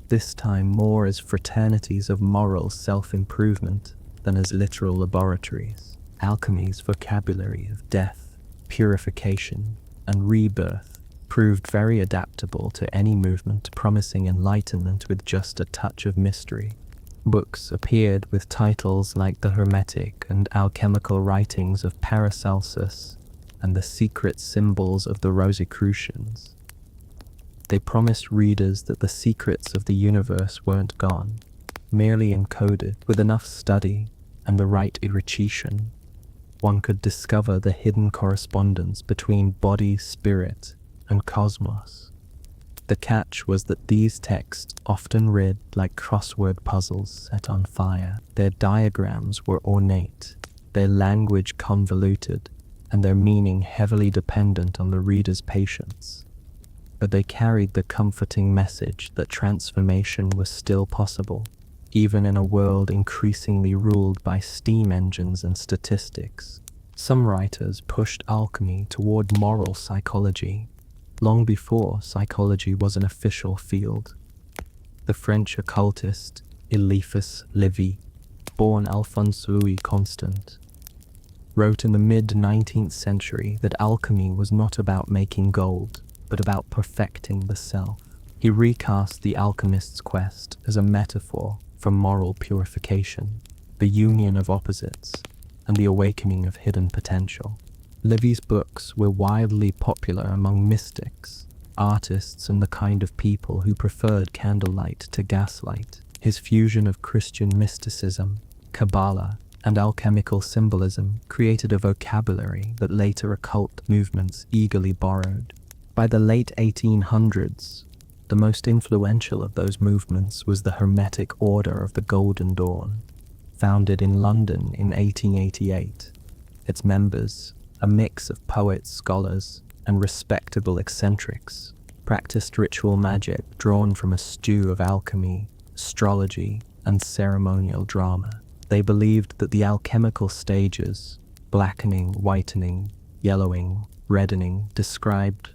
[SPEAKER 1] this time more as fraternities of moral self-improvement than as literal laboratories. Alchemy's vocabulary of death, purification, and rebirth proved very adaptable to any movement promising enlightenment with just a touch of mystery. Books appeared with titles like the Hermetic and alchemical writings of Paracelsus and the secret symbols of the Rosicrucians. They promised readers that the secrets of the universe weren't gone, merely encoded. With enough study and the right erudition, one could discover the hidden correspondence between body, spirit, and cosmos. The catch was that these texts often read like crossword puzzles set on fire. Their diagrams were ornate, their language convoluted, and their meaning heavily dependent on the reader's patience. But they carried the comforting message that transformation was still possible, even in a world increasingly ruled by steam engines and statistics. Some writers pushed alchemy toward moral psychology, long before psychology was an official field. The French occultist Eliphas Lévy, born Alphonse Louis Constant, wrote in the mid-19th century that alchemy was not about making gold, but about perfecting the self. He recast the alchemist's quest as a metaphor for moral purification, the union of opposites, and the awakening of hidden potential. Lévy's books were widely popular among mystics, artists, and the kind of people who preferred candlelight to gaslight. His fusion of Christian mysticism, Kabbalah, and alchemical symbolism created a vocabulary that later occult movements eagerly borrowed. By the late 1800s, the most influential of those movements was the Hermetic Order of the Golden Dawn, founded in London in 1888. Its members, a mix of poets, scholars, and respectable eccentrics, practiced ritual magic drawn from a stew of alchemy, astrology, and ceremonial drama. They believed that the alchemical stages, blackening, whitening, yellowing, reddening, described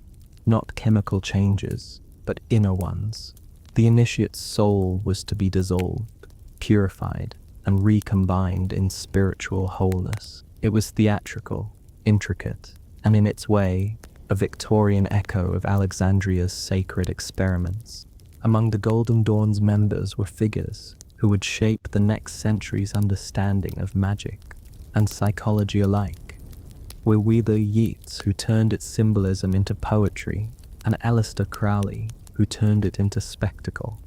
[SPEAKER 1] not chemical changes, but inner ones. The initiate's soul was to be dissolved, purified, and recombined in spiritual wholeness. It was theatrical, intricate, and in its way, a Victorian echo of Alexandria's sacred experiments. Among the Golden Dawn's members were figures who would shape the next century's understanding of magic and psychology alike. Were Weather Yeats, who turned its symbolism into poetry, and Aleister Crowley, who turned it into spectacle.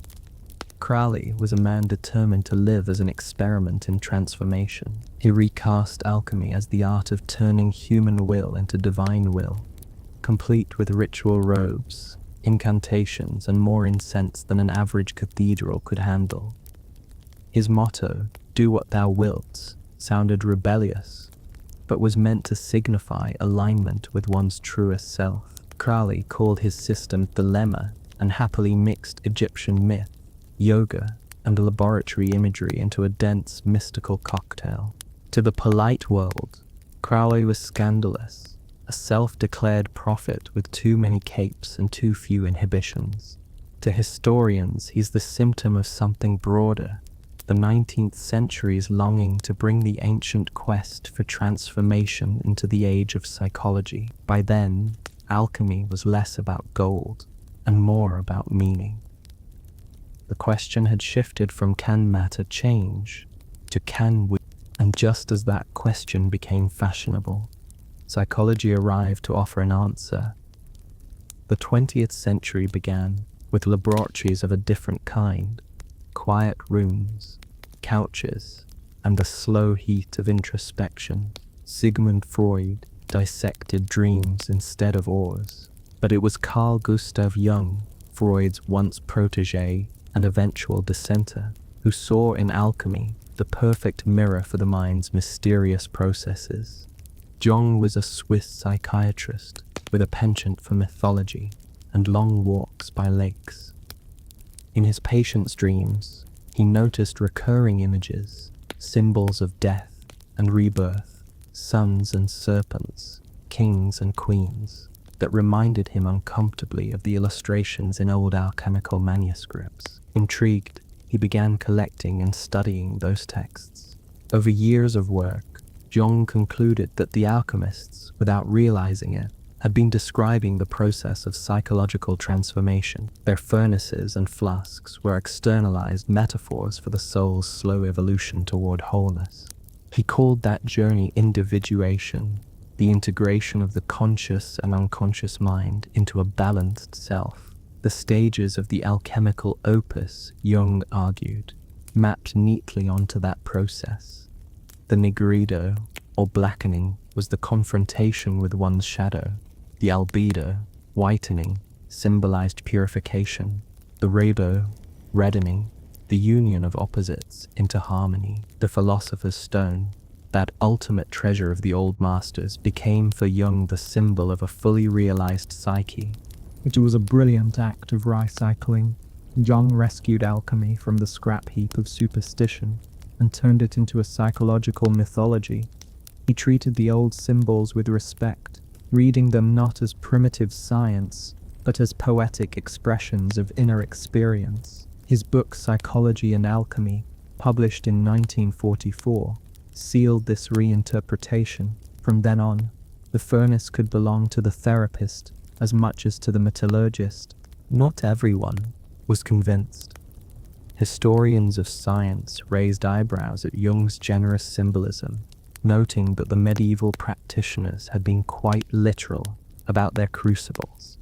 [SPEAKER 1] Crowley was a man determined to live as an experiment in transformation. He recast alchemy as the art of turning human will into divine will, complete with ritual robes, incantations, and more incense than an average cathedral could handle. His motto, "Do what thou wilt," sounded rebellious, but was meant to signify alignment with one's truest self. Crowley called his system Thelema and happily mixed Egyptian myth, yoga, and laboratory imagery into a dense, mystical cocktail. To the polite world, Crowley was scandalous, a self-declared prophet with too many capes and too few inhibitions. To historians, he's the symptom of something broader, the 19th century's longing to bring the ancient quest for transformation into the age of psychology. By then, alchemy was less about gold and more about meaning. The question had shifted from can matter change to can we, and just as that question became fashionable, psychology arrived to offer an answer. The 20th century began with laboratories of a different kind, quiet rooms, couches, and the slow heat of introspection. Sigmund Freud dissected dreams instead of oars, but it was Carl Gustav Jung, Freud's once protege and eventual dissenter, who saw in alchemy the perfect mirror for the mind's mysterious processes. Jung was a Swiss psychiatrist with a penchant for mythology and long walks by lakes. In his patients' dreams, he noticed recurring images, symbols of death and rebirth, suns and serpents, kings and queens, that reminded him uncomfortably of the illustrations in old alchemical manuscripts. Intrigued, he began collecting and studying those texts. Over years of work, Jung concluded that the alchemists, without realizing it, had been describing the process of psychological transformation. Their furnaces and flasks were externalized metaphors for the soul's slow evolution toward wholeness. He called that journey individuation, the integration of the conscious and unconscious mind into a balanced self. The stages of the alchemical opus, Jung argued, mapped neatly onto that process. The nigredo, or blackening, was the confrontation with one's shadow. The albedo, whitening, symbolized purification. The redo, reddening, the union of opposites into harmony. The philosopher's stone, that ultimate treasure of the old masters, became for Jung the symbol of a fully realized psyche. It was a brilliant act of recycling. Jung rescued alchemy from the scrap heap of superstition and turned it into a psychological mythology. He treated the old symbols with respect, reading them not as primitive science, but as poetic expressions of inner experience. His book Psychology and Alchemy, published in 1944, sealed this reinterpretation. From then on, the furnace could belong to the therapist as much as to the metallurgist. Not everyone was convinced. Historians of science raised eyebrows at Jung's generous symbolism, noting that the medieval practitioners had been quite literal about their crucibles.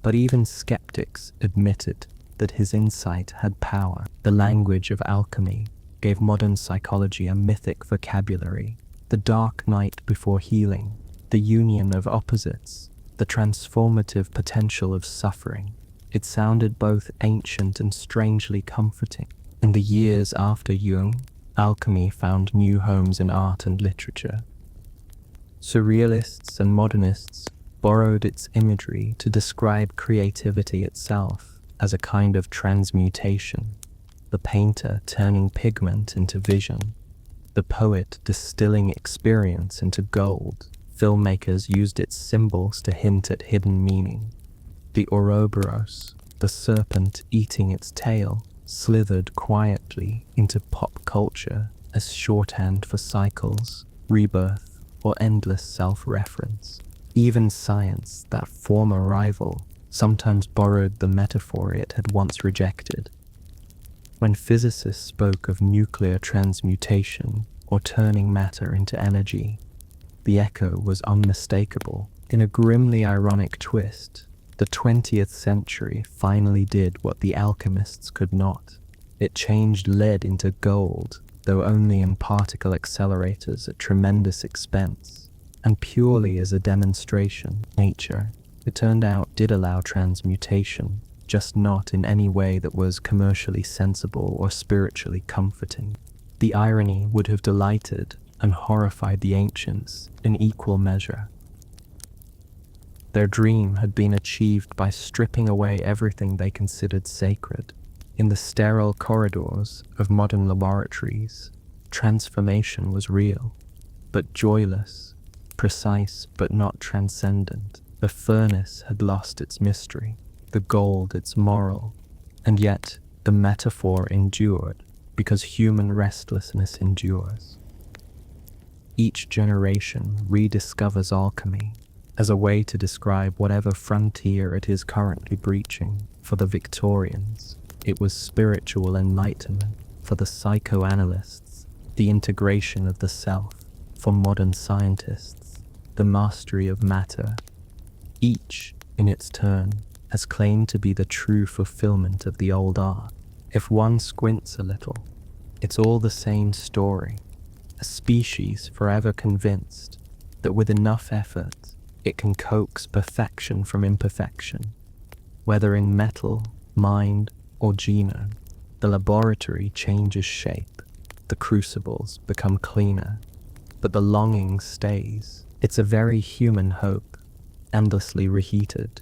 [SPEAKER 1] But even skeptics admitted that his insight had power. The language of alchemy gave modern psychology a mythic vocabulary. The dark night before healing, the union of opposites, the transformative potential of suffering. It sounded both ancient and strangely comforting. In the years after Jung, alchemy found new homes in art and literature. Surrealists and modernists borrowed its imagery to describe creativity itself as a kind of transmutation. the painter turning pigment into vision, the poet distilling experience into gold. Filmmakers used its symbols to hint at hidden meaning. The Ouroboros, the serpent eating its tail, slithered quietly into pop culture as shorthand for cycles, rebirth, or endless self-reference. Even science, that former rival, sometimes borrowed the metaphor it had once rejected. When physicists spoke of nuclear transmutation or turning matter into energy, the echo was unmistakable. In a grimly ironic twist, the 20th century finally did what the alchemists could not. It changed lead into gold, though only in particle accelerators at tremendous expense, and purely as a demonstration. Nature, it turned out, did allow transmutation, just not in any way that was commercially sensible or spiritually comforting. The irony would have delighted and horrified the ancients in equal measure. Their dream had been achieved by stripping away everything they considered sacred. In the sterile corridors of modern laboratories, transformation was real, but joyless, precise but not transcendent. The furnace had lost its mystery, the gold its moral, and yet the metaphor endured because human restlessness endures. Each generation rediscovers alchemy as a way to describe whatever frontier it is currently breaching. For the Victorians, it was spiritual enlightenment. For the psychoanalysts, the integration of the self. For modern scientists, the mastery of matter. Each, in its turn, has claimed to be the true fulfillment of the old art. If one squints a little, it's all the same story. A species forever convinced that with enough effort, it can coax perfection from imperfection. Whether in metal, mind, or genome, the laboratory changes shape. The crucibles become cleaner, but the longing stays. It's a very human hope, endlessly reheated.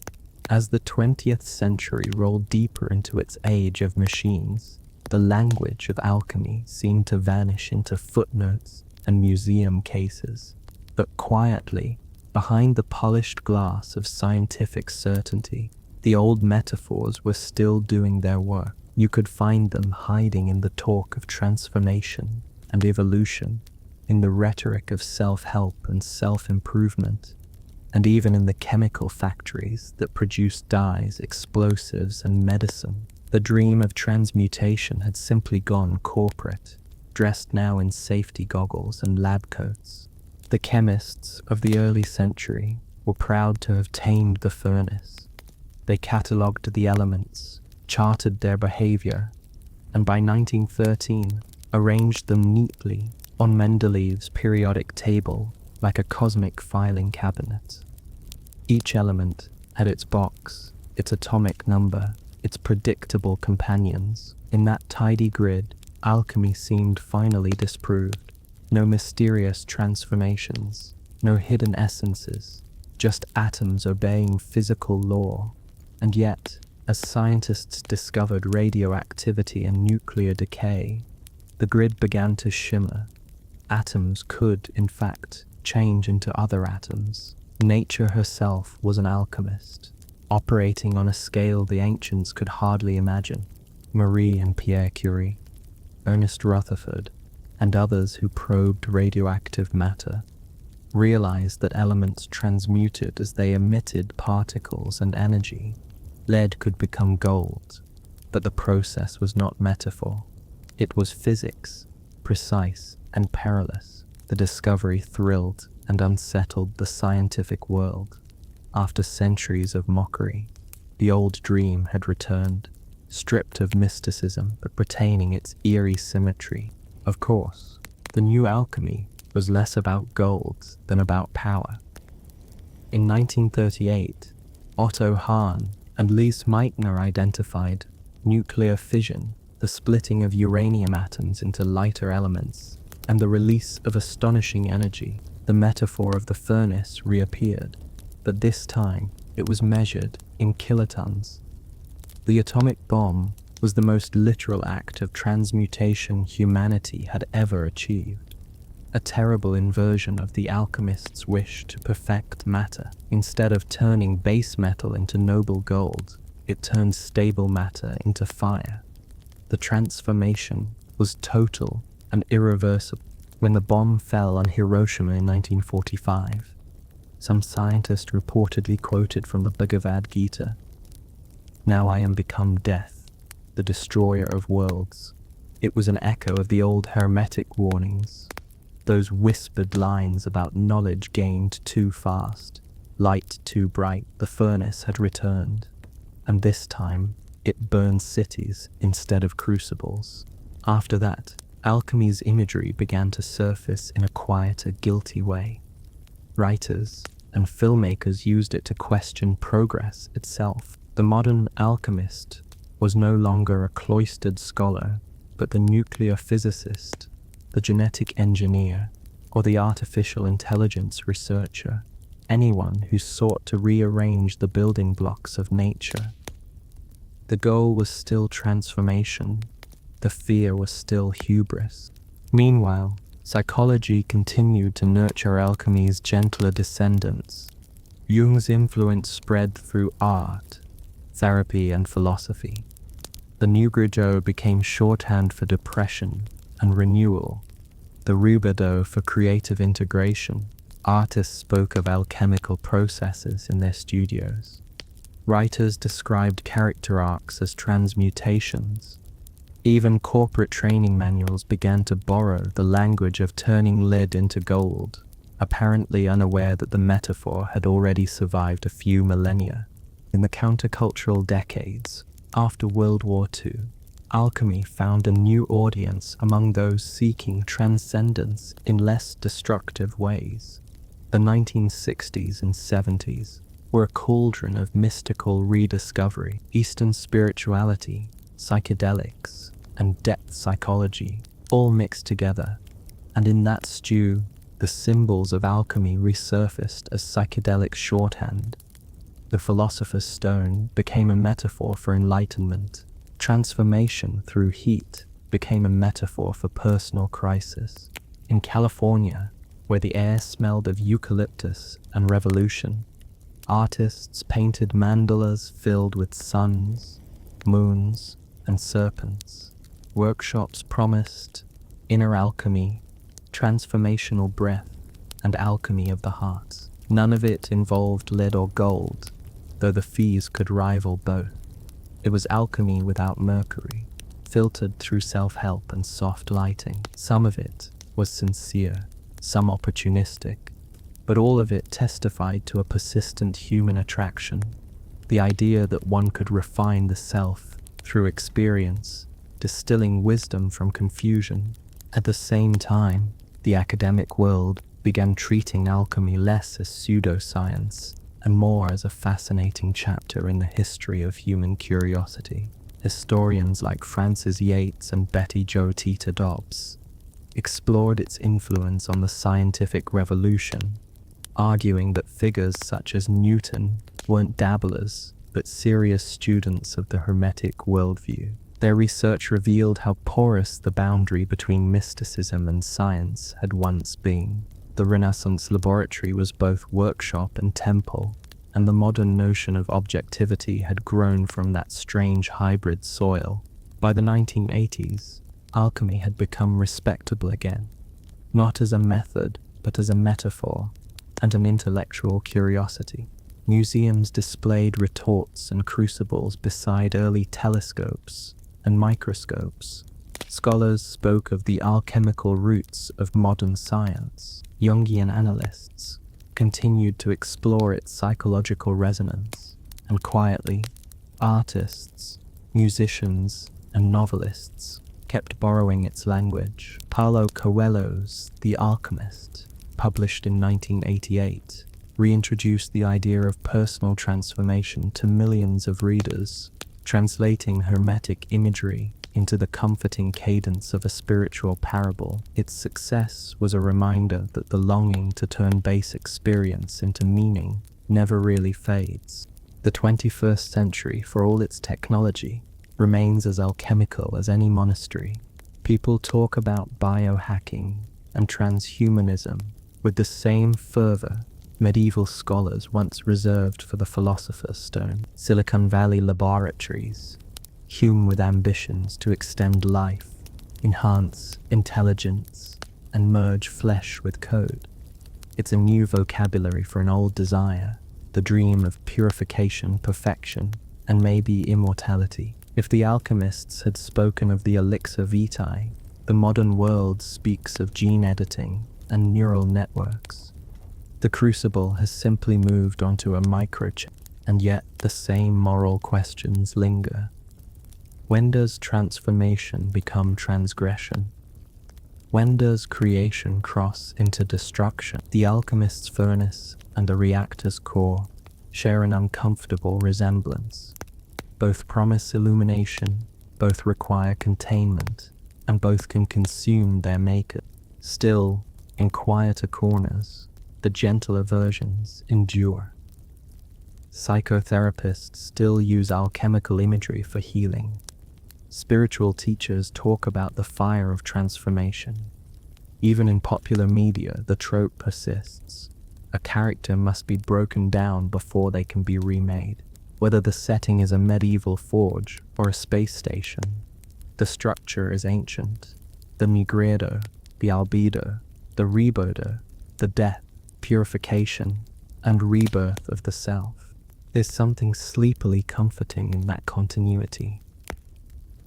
[SPEAKER 1] As the 20th century rolled deeper into its age of machines, the language of alchemy seemed to vanish into footnotes and museum cases. But quietly, behind the polished glass of scientific certainty, the old metaphors were still doing their work. You could find them hiding in the talk of transformation and evolution, in the rhetoric of self-help and self-improvement, and even in the chemical factories that produced dyes, explosives, and medicine. The dream of transmutation had simply gone corporate, dressed now in safety goggles and lab coats. The chemists of the early century were proud to have tamed the furnace. They catalogued the elements, charted their behavior, and by 1913 arranged them neatly on Mendeleev's periodic table like a cosmic filing cabinet. Each element had its box, its atomic number, its predictable companions. In that tidy grid, alchemy seemed finally disproved. No mysterious transformations, no hidden essences, just atoms obeying physical law. And yet, as scientists discovered radioactivity and nuclear decay, the grid began to shimmer. Atoms could, in fact, change into other atoms. Nature herself was an alchemist, operating on a scale the ancients could hardly imagine. Marie and Pierre Curie, Ernest Rutherford, and others who probed radioactive matter realized that elements transmuted as they emitted particles and energy. Lead could become gold, but the process was not metaphor. It was physics, precise and perilous. The discovery thrilled and unsettled the scientific world. After centuries of mockery, the old dream had returned, stripped of mysticism but retaining its eerie symmetry. Of course, the new alchemy was less about gold than about power. In 1938, Otto Hahn and Lise Meitner identified nuclear fission, the splitting of uranium atoms into lighter elements, and the release of astonishing energy. The metaphor of the furnace reappeared, but this time it was measured in kilotons. The atomic bomb was the most literal act of transmutation humanity had ever achieved. A terrible inversion of the alchemist's wish to perfect matter. Instead of turning base metal into noble gold, it turned stable matter into fire. The transformation was total and irreversible. When the bomb fell on Hiroshima in 1945, some scientist reportedly quoted from the Bhagavad Gita, "Now I am become death, the destroyer of worlds." It was an echo of the old Hermetic warnings, those whispered lines about knowledge gained too fast, light too bright. The furnace had returned, and this time it burned cities instead of crucibles. After that, alchemy's imagery began to surface in a quieter, guilty way. Writers and filmmakers used it to question progress itself. The modern alchemist was no longer a cloistered scholar, but the nuclear physicist, the genetic engineer, or the artificial intelligence researcher, anyone who sought to rearrange the building blocks of nature. The goal was still transformation. The fear was still hubris. Meanwhile, psychology continued to nurture alchemy's gentler descendants. Jung's influence spread through art, therapy, and philosophy. The New Grigio became shorthand for depression and renewal, the rubido for creative integration. Artists spoke of alchemical processes in their studios. Writers described character arcs as transmutations. Even corporate training manuals began to borrow the language of turning lead into gold, apparently unaware that the metaphor had already survived a few millennia. In the countercultural decades after World War II, alchemy found a new audience among those seeking transcendence in less destructive ways. The 1960s and 70s were a cauldron of mystical rediscovery. Eastern spirituality, psychedelics, and depth psychology all mixed together, and in that stew, the symbols of alchemy resurfaced as psychedelic shorthand. The philosopher's stone became a metaphor for enlightenment. Transformation through heat became a metaphor for personal crisis. In California, where the air smelled of eucalyptus and revolution, artists painted mandalas filled with suns, moons, and serpents. Workshops promised inner alchemy, transformational breath, and alchemy of the heart. None of it involved lead or gold, though the fees could rival both. It was alchemy without mercury, filtered through self-help and soft lighting. Some of it was sincere, some opportunistic, but all of it testified to a persistent human attraction, the idea that one could refine the self through experience, distilling wisdom from confusion. At the same time, the academic world began treating alchemy less as pseudoscience and more as a fascinating chapter in the history of human curiosity. Historians like Francis Yates and Betty Jo Tita Dobbs explored its influence on the scientific revolution, arguing that figures such as Newton weren't dabblers, but serious students of the Hermetic worldview. Their research revealed how porous the boundary between mysticism and science had once been. The Renaissance laboratory was both workshop and temple, and the modern notion of objectivity had grown from that strange hybrid soil. By the 1980s, alchemy had become respectable again, not as a method, but as a metaphor and an intellectual curiosity. Museums displayed retorts and crucibles beside early telescopes and microscopes. Scholars spoke of the alchemical roots of modern science. Jungian analysts continued to explore its psychological resonance, and quietly, artists, musicians, and novelists kept borrowing its language. Paulo Coelho's The Alchemist, published in 1988, reintroduced the idea of personal transformation to millions of readers, translating Hermetic imagery into the comforting cadence of a spiritual parable. Its success was a reminder that the longing to turn base experience into meaning never really fades. The 21st century, for all its technology, remains as alchemical as any monastery. People talk about biohacking and transhumanism with the same fervor medieval scholars once reserved for the Philosopher's Stone. Silicon Valley laboratories hewn with ambitions to extend life, enhance intelligence, and merge flesh with code. It's a new vocabulary for an old desire, the dream of purification, perfection, and maybe immortality. If the alchemists had spoken of the elixir vitae, the modern world speaks of gene editing and neural networks. The crucible has simply moved onto a microchip, and yet the same moral questions linger. When does transformation become transgression? When does creation cross into destruction? The alchemist's furnace and the reactor's core share an uncomfortable resemblance. Both promise illumination, both require containment, and both can consume their maker. Still, in quieter corners, the gentler versions endure. Psychotherapists still use alchemical imagery for healing. Spiritual teachers talk about the fire of transformation. Even in popular media, the trope persists. A character must be broken down before they can be remade. Whether the setting is a medieval forge or a space station, the structure is ancient. The migredo, the albedo, the rebodo, the death, purification, and rebirth of the self. There's something sleepily comforting in that continuity.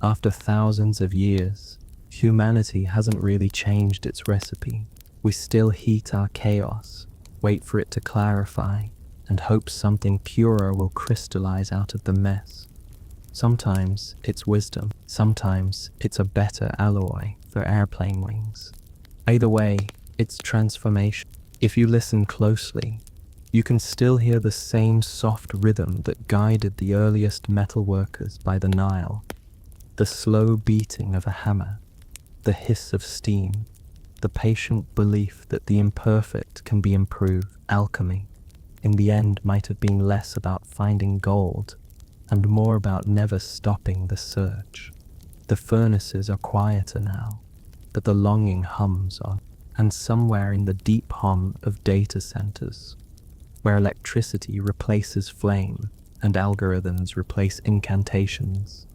[SPEAKER 1] After thousands of years, humanity hasn't really changed its recipe. We still heat our chaos, wait for it to clarify, and hope something purer will crystallize out of the mess. Sometimes it's wisdom, sometimes it's a better alloy for airplane wings. Either way, it's transformation. If you listen closely, you can still hear the same soft rhythm that guided the earliest metalworkers by the Nile. The slow beating of a hammer, the hiss of steam, the patient belief that the imperfect can be improved. Alchemy, in the end, might have been less about finding gold and more about never stopping the search. The furnaces are quieter now, but the longing hums on. And somewhere in the deep hum of data centers, where electricity replaces flame and algorithms replace incantations,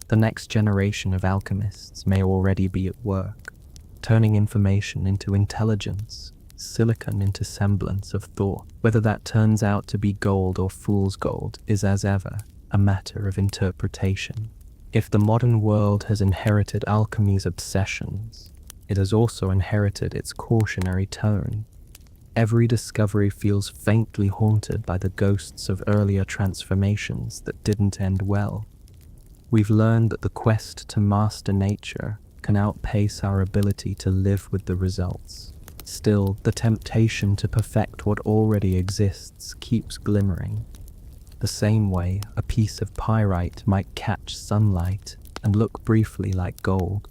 [SPEAKER 1] the next generation of alchemists may already be at work, turning information into intelligence, silicon into semblance of thought. Whether that turns out to be gold or fool's gold is, as ever, a matter of interpretation. If the modern world has inherited alchemy's obsessions, it has also inherited its cautionary tone. Every discovery feels faintly haunted by the ghosts of earlier transformations that didn't end well. We've learned that the quest to master nature can outpace our ability to live with the results. Still, the temptation to perfect what already exists keeps glimmering. The same way a piece of pyrite might catch sunlight and look briefly like gold.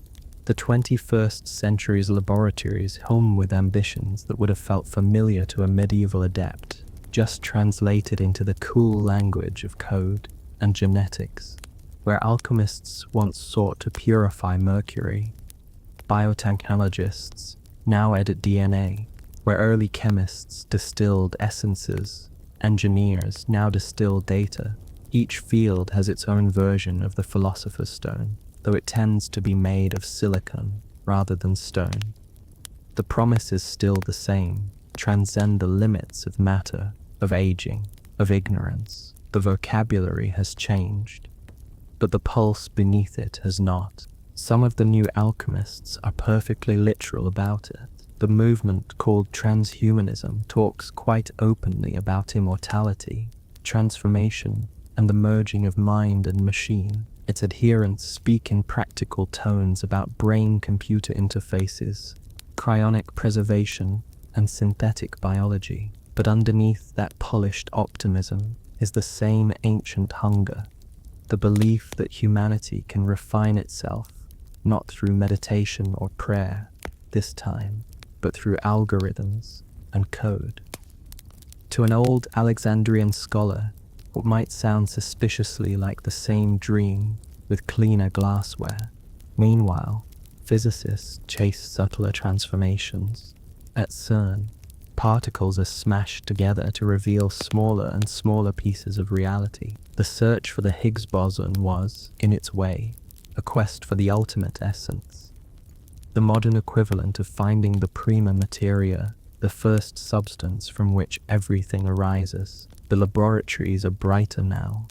[SPEAKER 1] The 21st century's laboratories hum with ambitions that would have felt familiar to a medieval adept, just translated into the cool language of code and genetics. Where alchemists once sought to purify mercury, biotechnologists now edit DNA. Where early chemists distilled essences, engineers now distill data. Each field has its own version of the Philosopher's Stone, though it tends to be made of silicon rather than stone. The promise is still the same: transcend the limits of matter, of aging, of ignorance. The vocabulary has changed, but the pulse beneath it has not. Some of the new alchemists are perfectly literal about it. The movement called transhumanism talks quite openly about immortality, transformation, and the merging of mind and machine. Its adherents speak in practical tones about brain-computer interfaces, cryonic preservation, and synthetic biology. But underneath that polished optimism is the same ancient hunger, the belief that humanity can refine itself, not through meditation or prayer, this time, but through algorithms and code. To an old Alexandrian scholar, what might sound suspiciously like the same dream with cleaner glassware. Meanwhile, physicists chase subtler transformations. At CERN, particles are smashed together to reveal smaller and smaller pieces of reality. The search for the Higgs boson was, in its way, a quest for the ultimate essence. The modern equivalent of finding the prima materia, the first substance from which everything arises. The laboratories are brighter now,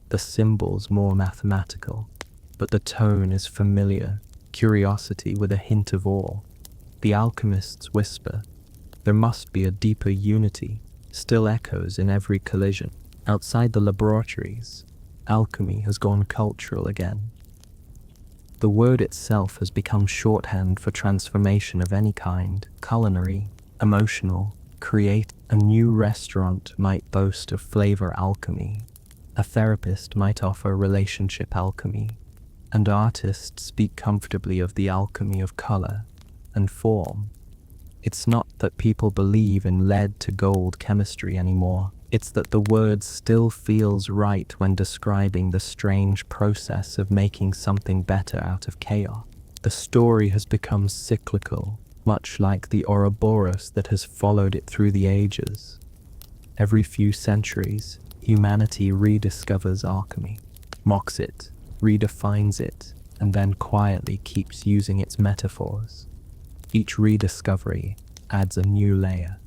[SPEAKER 1] the symbols more mathematical, but the tone is familiar, curiosity with a hint of awe. The alchemists whisper, there must be a deeper unity, still echoes in every collision. Outside the laboratories, alchemy has gone cultural again. The word itself has become shorthand for transformation of any kind, culinary, emotional, create. A new restaurant might boast of flavor alchemy, a therapist might offer relationship alchemy, and artists speak comfortably of the alchemy of color and form. It's not that people believe in lead to gold chemistry anymore. It's that the word still feels right when describing the strange process of making something better out of chaos. The story has become cyclical, much like the Ouroboros that has followed it through the ages. Every few centuries, humanity rediscovers alchemy, mocks it, redefines it, and then quietly keeps using its metaphors. Each rediscovery adds a new layer.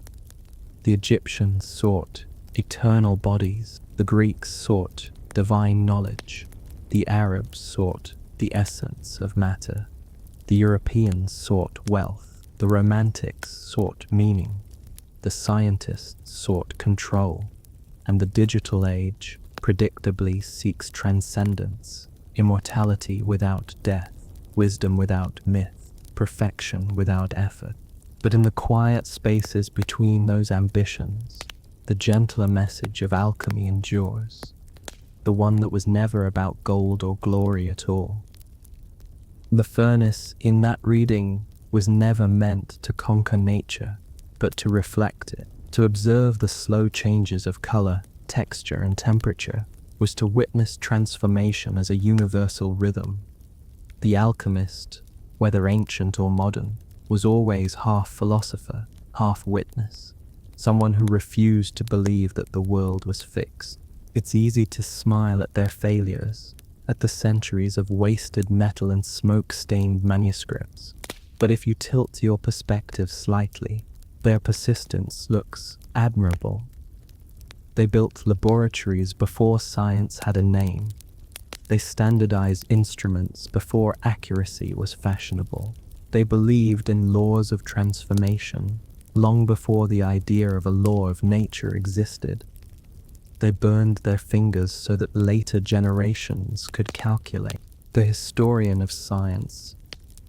[SPEAKER 1] The Egyptians sought eternal bodies, the Greeks sought divine knowledge, the Arabs sought the essence of matter, the Europeans sought wealth, the Romantics sought meaning, the scientists sought control, and the digital age predictably seeks transcendence, immortality without death, wisdom without myth, perfection without effort. But in the quiet spaces between those ambitions, the gentler message of alchemy endures, the one that was never about gold or glory at all. The furnace in that reading was never meant to conquer nature, but to reflect it. To observe the slow changes of color, texture, and temperature was to witness transformation as a universal rhythm. The alchemist, whether ancient or modern, was always half philosopher, half witness, someone who refused to believe that the world was fixed. It's easy to smile at their failures, at the centuries of wasted metal and smoke-stained manuscripts. But if you tilt your perspective slightly, their persistence looks admirable. They built laboratories before science had a name. They standardized instruments before accuracy was fashionable. They believed in laws of transformation long before the idea of a law of nature existed. They burned their fingers so that later generations could calculate. The historian of science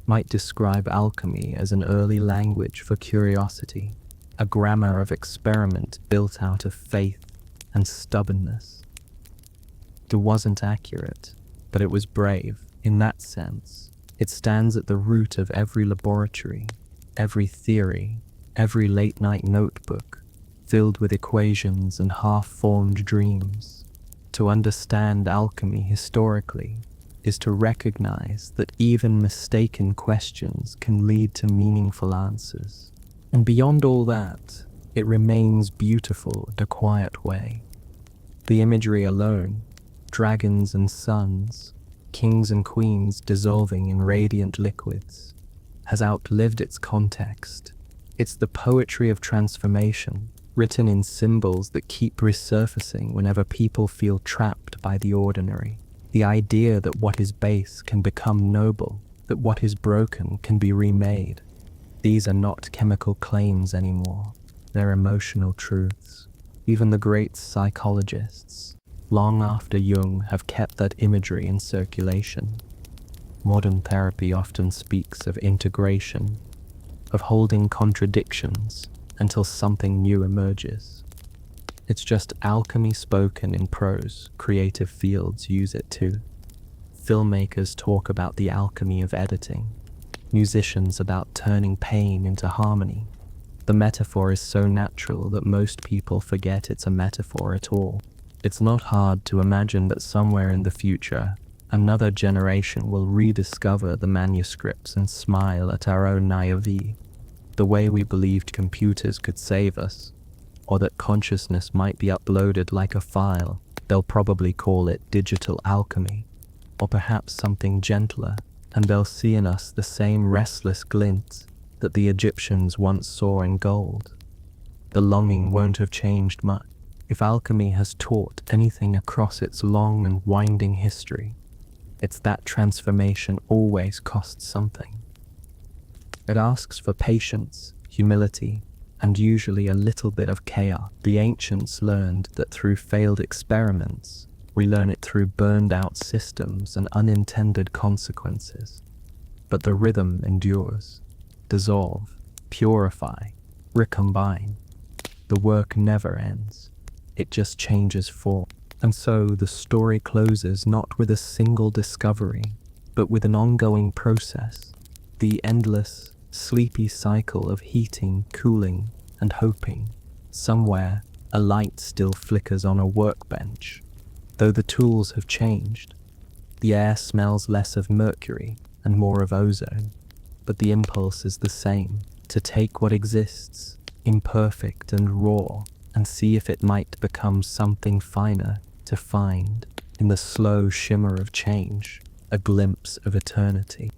[SPEAKER 1] might describe alchemy as an early language for curiosity, a grammar of experiment built out of faith and stubbornness. It wasn't accurate, but it was brave. In that sense, it stands at the root of every laboratory, every theory, every late-night notebook, filled with equations and half-formed dreams. To understand alchemy historically is to recognize that even mistaken questions can lead to meaningful answers. And beyond all that, it remains beautiful in a quiet way. The imagery alone, dragons and suns, kings and queens dissolving in radiant liquids, has outlived its context. It's the poetry of transformation, written in symbols that keep resurfacing whenever people feel trapped by the ordinary. The idea that what is base can become noble, that what is broken can be remade. These are not chemical claims anymore. They're emotional truths. Even the great psychologists, long after Jung, have kept that imagery in circulation. Modern therapy often speaks of integration, of holding contradictions until something new emerges. It's just alchemy spoken in prose. Creative fields use it too. Filmmakers talk about the alchemy of editing. Musicians about turning pain into harmony. The metaphor is so natural that most people forget it's a metaphor at all. It's not hard to imagine that somewhere in the future, Another generation will rediscover the manuscripts and smile at our own naivete, the way we believed computers could save us, or that consciousness might be uploaded like a file. They'll probably call it digital alchemy, or perhaps something gentler, and they'll see in us the same restless glint that the Egyptians once saw in gold. The longing won't have changed much. If alchemy has taught anything across its long and winding history, it's that transformation always costs something. It asks for patience, humility, and usually a little bit of chaos. The ancients learned that through failed experiments. We learn it through burned-out systems and unintended consequences. But the rhythm endures. Dissolve, purify, recombine. The work never ends. It just changes form. And so the story closes not with a single discovery, but with an ongoing process. The endless, sleepy cycle of heating, cooling, and hoping. Somewhere, a light still flickers on a workbench. Though the tools have changed, the air smells less of mercury and more of ozone, but the impulse is the same, to take what exists, imperfect and raw, and see if it might become something finer, to find, in the slow shimmer of change, a glimpse of eternity.